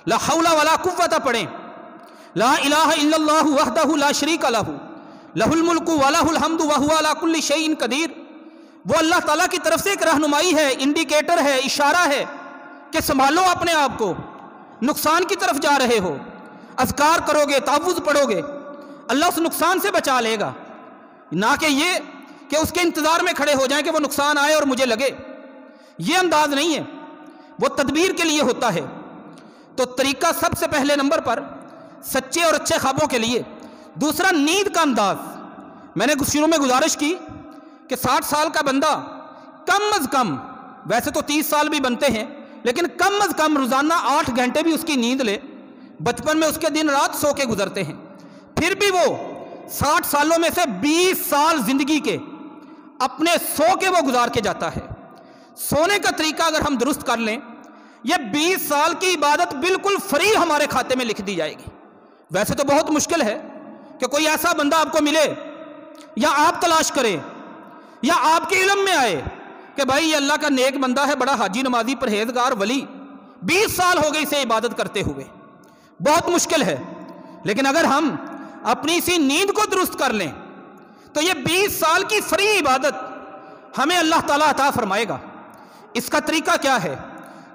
لا حول ولا قوت پڑھیں، لا الہ الا اللہ وحدہ لا شریک لہ لہ الملک ولہ الحمد وہو علی کل شیء قدیر۔ وہ اللہ تعالیٰ کی طرف سے ایک رہنمائی ہے، انڈیکیٹر ہے، اشارہ ہے کہ سنبھالو اپنے آپ کو، نقصان کی طرف جا رہے ہو، اذکار کرو گے، تعوذ پڑھو گے، اللہ اس نقصان سے بچا لے گا، نہ کہ یہ کہ اس کے انتظار میں کھڑے ہو جائیں کہ وہ نقصان آئے اور مجھے لگے۔ یہ انداز نہیں ہے، وہ تدبیر کے لیے ہوتا ہے۔ تو طریقہ سب سے پہلے نمبر پر سچے اور اچھے خوابوں کے لیے۔ دوسرا، نیند کا انداز۔ میں نے شروع میں گزارش کی کہ 60 سال کا بندہ کم از کم، ویسے تو 30 سال بھی بنتے ہیں، لیکن کم از کم روزانہ 8 گھنٹے بھی اس کی نیند لے۔ بچپن میں اس کے دن رات سو کے گزرتے ہیں، پھر بھی وہ 60 سالوں میں سے 20 سال زندگی کے اپنے سو کے وہ گزار کے جاتا ہے۔ سونے کا طریقہ اگر ہم درست کر لیں، یہ 20 سال کی عبادت بالکل فری ہمارے کھاتے میں لکھ دی جائے گی۔ ویسے تو بہت مشکل ہے کہ کوئی ایسا بندہ آپ کو ملے یا آپ تلاش کریں یا آپ کے علم میں آئے کہ بھائی یہ اللہ کا نیک بندہ ہے، بڑا حاجی نمازی پرہیزگار ولی، 20 سال ہو گئے اسے عبادت کرتے ہوئے، بہت مشکل ہے۔ لیکن اگر ہم اپنی سی نیند کو درست کر لیں تو یہ 20 سال کی فری عبادت ہمیں اللہ تعالیٰ عطا فرمائے گا۔ اس کا طریقہ کیا ہے؟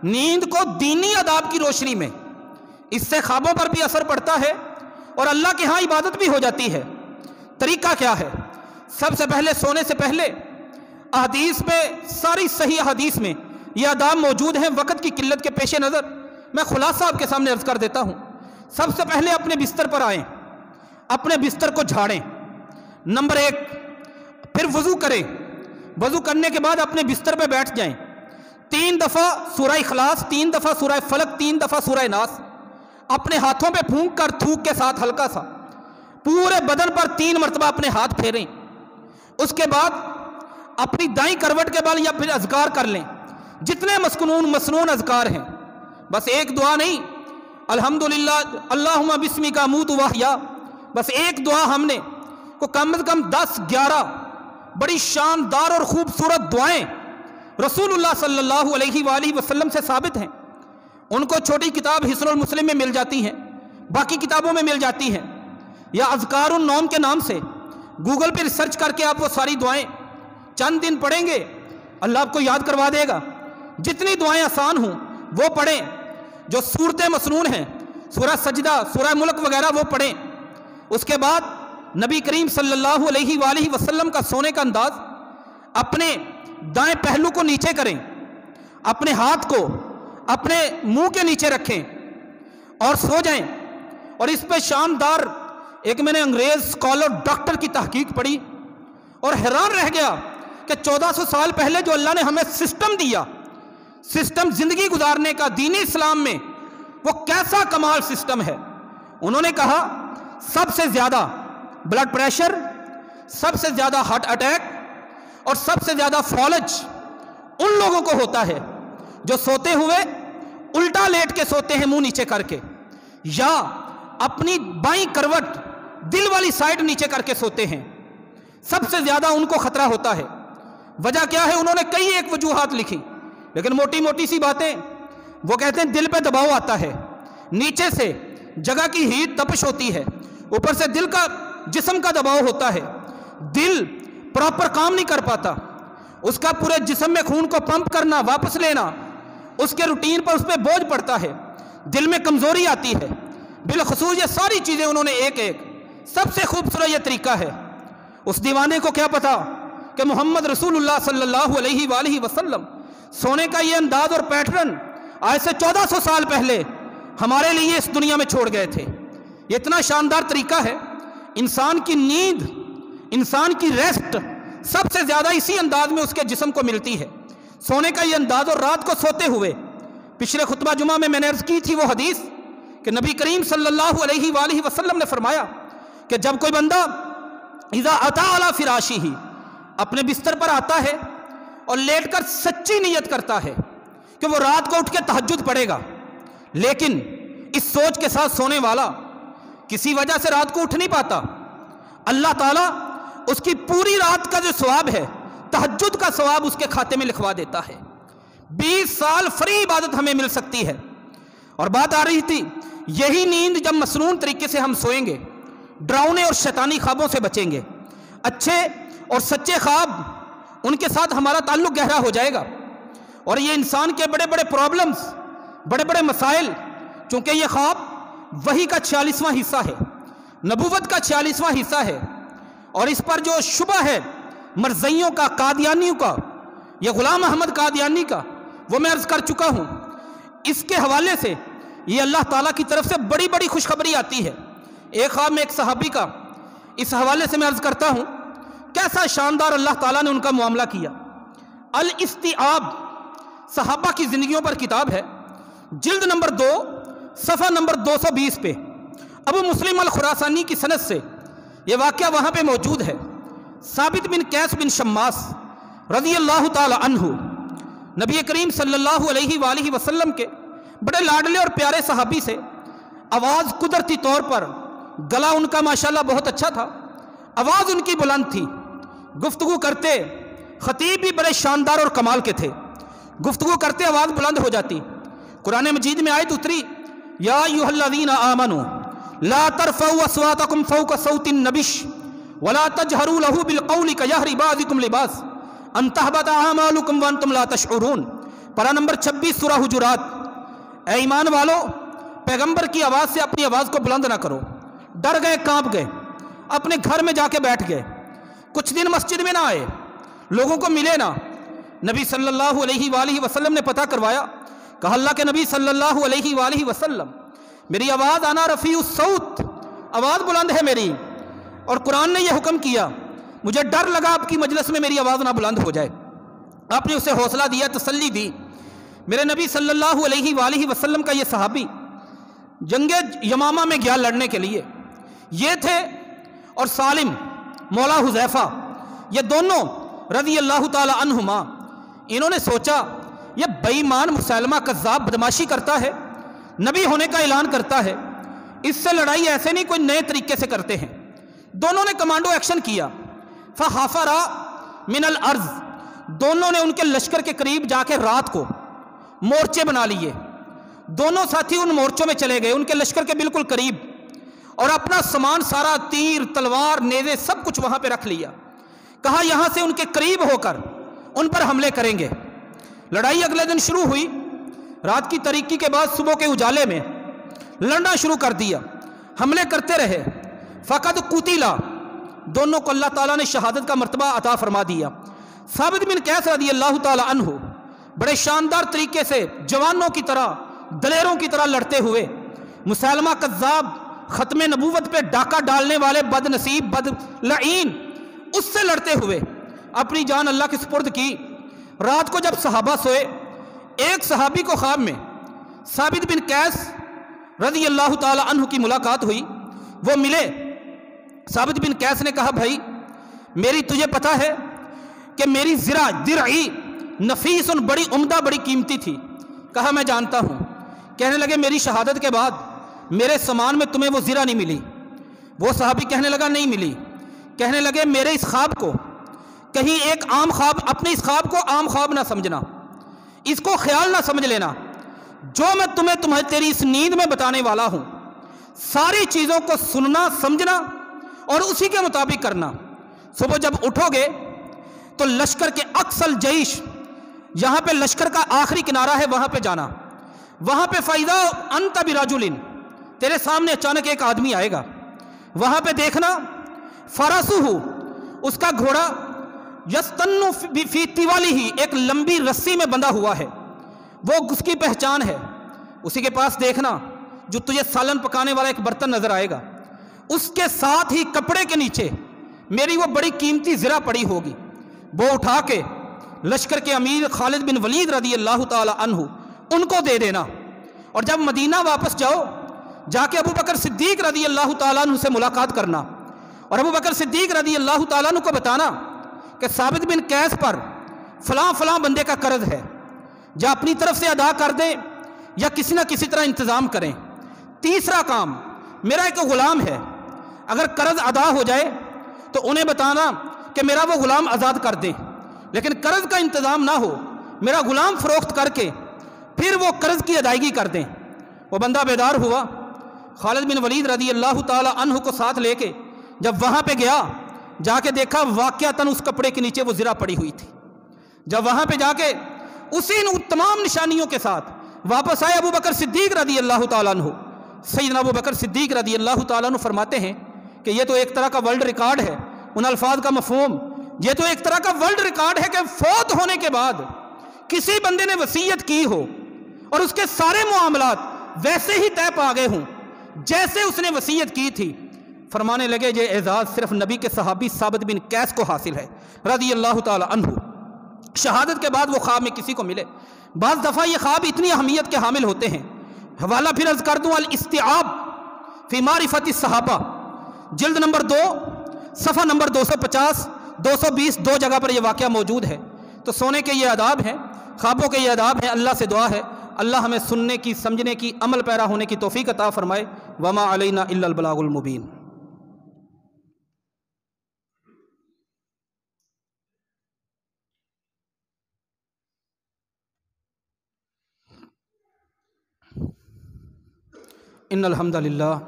نیند کو دینی آداب کی روشنی میں، اس سے خوابوں پر بھی اثر پڑتا ہے اور اللہ کے ہاں عبادت بھی ہو جاتی ہے۔ طریقہ کیا ہے؟ سب سے پہلے سونے سے پہلے احادیث میں، ساری صحیح احادیث میں یہ آداب موجود ہیں۔ وقت کی قلت کے پیش نظر میں خلاصہ آپ کے سامنے عرض کر دیتا ہوں۔ سب سے پہلے اپنے بستر پر آئیں، اپنے بستر کو جھاڑیں، نمبر 1۔ پھر وضو کریں، وضو کرنے کے بعد اپنے بستر پہ بیٹھ جائیں، 3 دفعہ سورہ اخلاص، 3 دفعہ سورہ فلق، 3 دفعہ سورہ ناس اپنے ہاتھوں پہ پھونک کر تھوک کے ساتھ ہلکا سا پورے بدن پر 3 مرتبہ اپنے ہاتھ پھیریں۔ اس کے بعد اپنی دائیں کروٹ کے بال یا پھر اذکار کر لیں، جتنے مسنون اذکار ہیں۔ بس ایک دعا نہیں، الحمدللہ اللہم بسمک اموت واحیا، بس ایک دعا ہم نے کو کم از کم 10-11 بڑی شاندار اور خوبصورت دعائیں رسول اللہ صلی اللہ علیہ وآلہ وسلم سے ثابت ہیں۔ ان کو چھوٹی کتاب حصن المسلم میں مل جاتی ہیں، باقی کتابوں میں مل جاتی ہیں، یا اذکار النوم کے نام سے گوگل پہ ریسرچ کر کے آپ وہ ساری دعائیں چند دن پڑھیں گے، اللہ آپ کو یاد کروا دے گا۔ جتنی دعائیں آسان ہوں وہ پڑھیں، جو صورتیں مسنون ہیں، سورہ سجدہ، سورہ ملک وغیرہ وہ پڑھیں۔ اس کے بعد نبی کریم صلی اللہ علیہ وآلہ وسلم کا سونے کا انداز، اپنے دائیں پہلو کو نیچے کریں، اپنے ہاتھ کو اپنے منہ کے نیچے رکھیں اور سو جائیں۔ اور اس پہ شاندار ایک میں نے انگریز اسکالر ڈاکٹر کی تحقیق پڑھی اور حیران رہ گیا کہ 1400 سال پہلے جو اللہ نے ہمیں سسٹم دیا، سسٹم زندگی گزارنے کا دینی اسلام میں، وہ کیسا کمال سسٹم ہے۔ انہوں نے کہا سب سے زیادہ بلڈ پریشر، سب سے زیادہ ہارٹ اٹیک اور سب سے زیادہ فالج ان لوگوں کو ہوتا ہے جو سوتے ہوئے الٹا لیٹ کے سوتے ہیں، منہ نیچے کر کے، یا اپنی بائیں کروٹ دل والی سائڈ نیچے کر کے سوتے ہیں، سب سے زیادہ ان کو خطرہ ہوتا ہے۔ وجہ کیا ہے؟ انہوں نے کئی ایک وجوہات لکھی، لیکن موٹی موٹی سی باتیں وہ کہتے ہیں دل پہ دباؤ آتا ہے، نیچے سے جگہ کی ہیٹ تپش ہوتی ہے، اوپر سے دل کا جسم کا دباؤ ہوتا ہے، دل پراپر کام نہیں کر پاتا، اس کا پورے جسم میں خون کو پمپ کرنا، واپس لینا، اس کے روٹین پر اس پہ بوجھ پڑتا ہے، دل میں کمزوری آتی ہے۔ بالخصوص یہ ساری چیزیں انہوں نے ایک ایک، سب سے خوبصورت یہ طریقہ ہے۔ اس دیوانے کو کیا پتا کہ محمد رسول اللہ صلی اللہ علیہ وآلہ وسلم سونے کا یہ انداز اور پیٹرن آج سے 1400 سال پہلے ہمارے لیے اس دنیا میں چھوڑ گئے تھے۔ یہ اتنا شاندار طریقہ ہے۔ انسان کی نیند، انسان کی ریسٹ سب سے زیادہ اسی انداز میں اس کے جسم کو ملتی ہے، سونے کا یہ انداز۔ اور رات کو سوتے ہوئے، پچھلے خطبہ جمعہ میں نے عرض کی تھی وہ حدیث کہ نبی کریم صلی اللہ علیہ وآلہ وسلم نے فرمایا کہ جب کوئی بندہ اذا اتی علی فراشہ، اپنے بستر پر آتا ہے اور لیٹ کر سچی نیت کرتا ہے کہ وہ رات کو اٹھ کے تہجد پڑھے گا، لیکن اس سوچ کے ساتھ سونے والا کسی وجہ سے رات کو اٹھ نہیں پاتا، اللہ تعالیٰ اس کی پوری رات کا جو ثواب ہے، تہجد کا ثواب اس کے کھاتے میں لکھوا دیتا ہے۔ 20 سال فری عبادت ہمیں مل سکتی ہے۔ اور بات آ رہی تھی، یہی نیند جب مسنون طریقے سے ہم سوئیں گے، ڈراؤنے اور شیطانی خوابوں سے بچیں گے، اچھے اور سچے خواب، ان کے ساتھ ہمارا تعلق گہرا ہو جائے گا۔ اور یہ انسان کے بڑے بڑے پرابلمز، بڑے بڑے مسائل، چونکہ یہ خواب وحی کا 46واں حصہ ہے، نبوت کا 46واں حصہ ہے، اور اس پر جو شبہ ہے مرزائیوں کا، قادیانیوں کا، یا غلام احمد قادیانی کا، وہ میں عرض کر چکا ہوں۔ اس کے حوالے سے یہ اللہ تعالیٰ کی طرف سے بڑی بڑی خوشخبری آتی ہے۔ ایک خواب میں ایک صحابی کا، اس حوالے سے میں عرض کرتا ہوں کیسا شاندار اللہ تعالیٰ نے ان کا معاملہ کیا۔ الاستیعاب صحابہ کی زندگیوں پر کتاب ہے، جلد نمبر 2 صفحہ نمبر 220 پہ ابو مسلم الخراسانی کی سند سے یہ واقعہ وہاں پہ موجود ہے۔ ثابت بن قیس بن شماس رضی اللہ تعالی عنہ، نبی کریم صلی اللہ علیہ وآلہ وسلم کے بڑے لاڈلے اور پیارے صحابی سے، آواز قدرتی طور پر گلا ان کا ماشاءاللہ بہت اچھا تھا، آواز ان کی بلند تھی، گفتگو کرتے، خطیب بھی بڑے شاندار اور کمال کے تھے، گفتگو کرتے آواز بلند ہو جاتی۔ قرآن مجید میں آیت اتری، یا ایھا الذین آمنوا لا ترفعوا اصواتکم فوق صوت النبی ولا تجہروا لہ بالقول کجہر بعضکم لبعض ان تحبط اعمالکم وانتم لا تشعرون۔ پارہ نمبر 26 سورہ حجرات۔ اے ایمان والو، پیغمبر کی آواز سے اپنی آواز کو بلند نہ کرو۔ ڈر گئے، کانپ گئے، اپنے گھر میں جا کے بیٹھ گئے، کچھ دن مسجد میں نہ آئے، لوگوں کو ملے نہ۔ نبی صلی اللہ علیہ وآلہ وسلم نے پتہ کروایا، کہا اللہ کے نبی صلی اللہ علیہ وآلہ وسلم میری آواز آنا رفیع الصوت، آواز بلند ہے میری، اور قرآن نے یہ حکم کیا، مجھے ڈر لگا آپ کی مجلس میں میری آواز نہ بلند ہو جائے۔ آپ نے اسے حوصلہ دیا، تسلی دی۔ میرے نبی صلی اللہ علیہ وآلہ وسلم کا یہ صحابی جنگ یمامہ میں گیا لڑنے کے لیے، یہ تھے، اور سالم مولا حذیفہ، یہ دونوں رضی اللہ تعالی عنہما، انہوں نے سوچا یہ بے ایمان مسلمہ کذاب بدماشی کرتا ہے، نبی ہونے کا اعلان کرتا ہے، اس سے لڑائی ایسے نہیں کوئی نئے طریقے سے کرتے ہیں۔ دونوں نے کمانڈو ایکشن کیا، فحفرا من الارض، دونوں نے ان کے لشکر کے قریب جا کے رات کو مورچے بنا لیے، دونوں ساتھی ان مورچوں میں چلے گئے، ان کے لشکر کے بالکل قریب، اور اپنا سامان سارا، تیر، تلوار، نیزے، سب کچھ وہاں پہ رکھ لیا۔ کہا یہاں سے ان کے قریب ہو کر ان پر حملے کریں گے۔ لڑائی اگلے دن شروع ہوئی، رات کی تاریکی کے بعد صبح کے اجالے میں لڑنا شروع کر دیا، حملے کرتے رہے۔ فقد قتلا، دونوں کو اللہ تعالیٰ نے شہادت کا مرتبہ عطا فرما دیا۔ ثابت بن قیس رضی اللہ تعالی عنہ بڑے شاندار طریقے سے جوانوں کی طرح، دلیروں کی طرح لڑتے ہوئے مسلمہ کذاب، ختم نبوت پہ ڈاکہ ڈالنے والے بد نصیب، بد لعین، اس سے لڑتے ہوئے اپنی جان اللہ کے سپرد کی۔ رات کو جب صحابہ سوئے، ایک صحابی کو خواب میں ثابت بن قیس رضی اللہ تعالی عنہ کی ملاقات ہوئی، وہ ملے۔ ثابت بن قیس نے کہا بھائی میری تجھے پتہ ہے کہ میری درعی نفیس، بڑی عمدہ، بڑی قیمتی تھی۔ کہا میں جانتا ہوں۔ کہنے لگے میری شہادت کے بعد میرے سامان میں تمہیں وہ زرہ نہیں ملی۔ وہ صحابی کہنے لگا نہیں ملی۔ کہنے لگے میرے اس خواب کو کہیں ایک عام خواب، اپنے اس خواب کو عام خواب نہ سمجھنا، اس کو خیال نہ سمجھ لینا، جو میں تمہیں تیری اس نیند میں بتانے والا ہوں، ساری چیزوں کو سننا، سمجھنا اور اسی کے مطابق کرنا۔ صبح جب اٹھو گے تو لشکر کے اقصل جیش، جہاں پہ لشکر کا آخری کنارہ ہے، وہاں پہ جانا۔ وہاں پہ فَإِذَا أَنْتَ بِرَجُلٍ، تیرے سامنے اچانک ایک آدمی آئے گا، وہاں پہ دیکھنا فَرَسُهُ، اس کا گھوڑا یستنُ فی طِوَالِهِ، ایک لمبی رسی میں بندھا ہوا ہے، وہ اس کی پہچان ہے۔ اسی کے پاس دیکھنا جو تجھے سالن پکانے والا ایک برتن نظر آئے گا، اس کے ساتھ ہی کپڑے کے نیچے میری وہ بڑی قیمتی زرہ پڑی ہوگی، وہ اٹھا کے لشکر کے امیر خالد بن ولید رضی اللہ تعالی عنہ ان کو دے دینا۔ اور جب مدینہ واپس جاؤ، جا کے ابو بکر صدیق رضی اللہ تعالیٰ عنہ سے ملاقات کرنا، اور ابو بکر صدیق رضی اللہ تعالیٰ عنہ کو بتانا کہ ثابت بن قیس پر فلاں فلاں بندے کا قرض ہے، یا اپنی طرف سے ادا کر دیں یا کسی نہ کسی طرح انتظام کریں۔ تیسرا کام، میرا ایک غلام ہے، اگر قرض ادا ہو جائے تو انہیں بتانا کہ میرا وہ غلام آزاد کر دیں، لیکن قرض کا انتظام نہ ہو، میرا غلام فروخت کر کے پھر وہ قرض کی ادائیگی کر دیں۔ وہ بندہ بیدار ہوا، خالد بن ولید رضی اللہ تعالی عنہ کو ساتھ لے کے جب وہاں پہ گیا، جا کے دیکھا واقعتاً اس کپڑے کے نیچے وہ زرہ پڑی ہوئی تھی۔ جب وہاں پہ جا کے اسی تمام نشانیوں کے ساتھ واپس آئے ابو بکر صدیق رضی اللہ تعالیٰ عنہ، سیدنا ابو بکر صدیق رضی اللہ تعالیٰ عنہ فرماتے ہیں کہ یہ تو ایک طرح کا ورلڈ ریکارڈ ہے، ان الفاظ کا مفہوم، یہ تو ایک طرح کا ورلڈ ریکارڈ ہے کہ فوت ہونے کے بعد کسی بندے نے وصیت کی ہو اور اس کے سارے معاملات ویسے ہی طے پا گئے ہوں جیسے اس نے وصیت کی تھی۔ فرمانے لگے یہ اعزاز صرف نبی کے صحابی ثابت بن قیس کو حاصل ہے رضی اللہ تعالی عنہ۔ شہادت کے بعد وہ خواب میں کسی کو ملے، بعض دفعہ یہ خواب اتنی اہمیت کے حامل ہوتے ہیں۔ حوالہ پھر عرض کر دوں، الاستیعاب فی معرفت الصحابہ، جلد نمبر 2 صفحہ نمبر 250 220 دو جگہ پر یہ واقعہ موجود ہے۔ تو سونے کے یہ آداب ہیں، خوابوں کے یہ آداب ہیں۔ اللہ سے دعا ہے اللہ ہمیں سننے کی، سمجھنے کی، عمل پیرا ہونے کی توفیق عطا فرمائے۔ وما علینا الا البلاغ المبین۔ ان الحمد للہ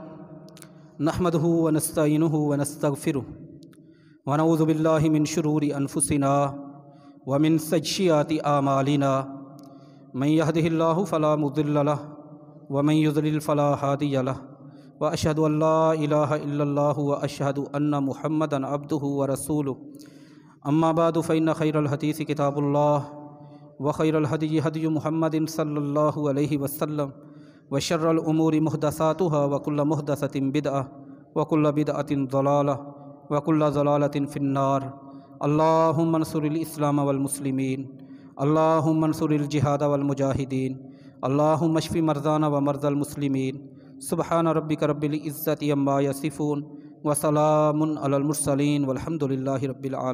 نحمدہ ونستعینہ ونستغفرہ ونعوذ باللہ من شرور انفسنا ومن سیئات اعمالنا من یہدہ اللہ فلا مضل لہ ومن یضلل فلا ہادی لہ واشہد ان لا الہ الا اللہ واشہد ان محمدا عبدہ ورسولہ اما بعد فإن خیر الحدیث کتاب اللہ وخیر الہدی ہدی محمد صلی اللہ علیہ وسلم وشر الامور محدثاتها وكل محدثة بدعة وكل بدعة ضلالة وكل ضلالة في النار۔ اللهم انصر الاسلام والمسلمين، اللهم انصر الجهاد والمجاهدين، اللهم اشف مرضانا ومرضى المسلمين۔ سبحان ربك رب العزة عما يصفون وسلام على المرسلين والحمد لله رب العالمين۔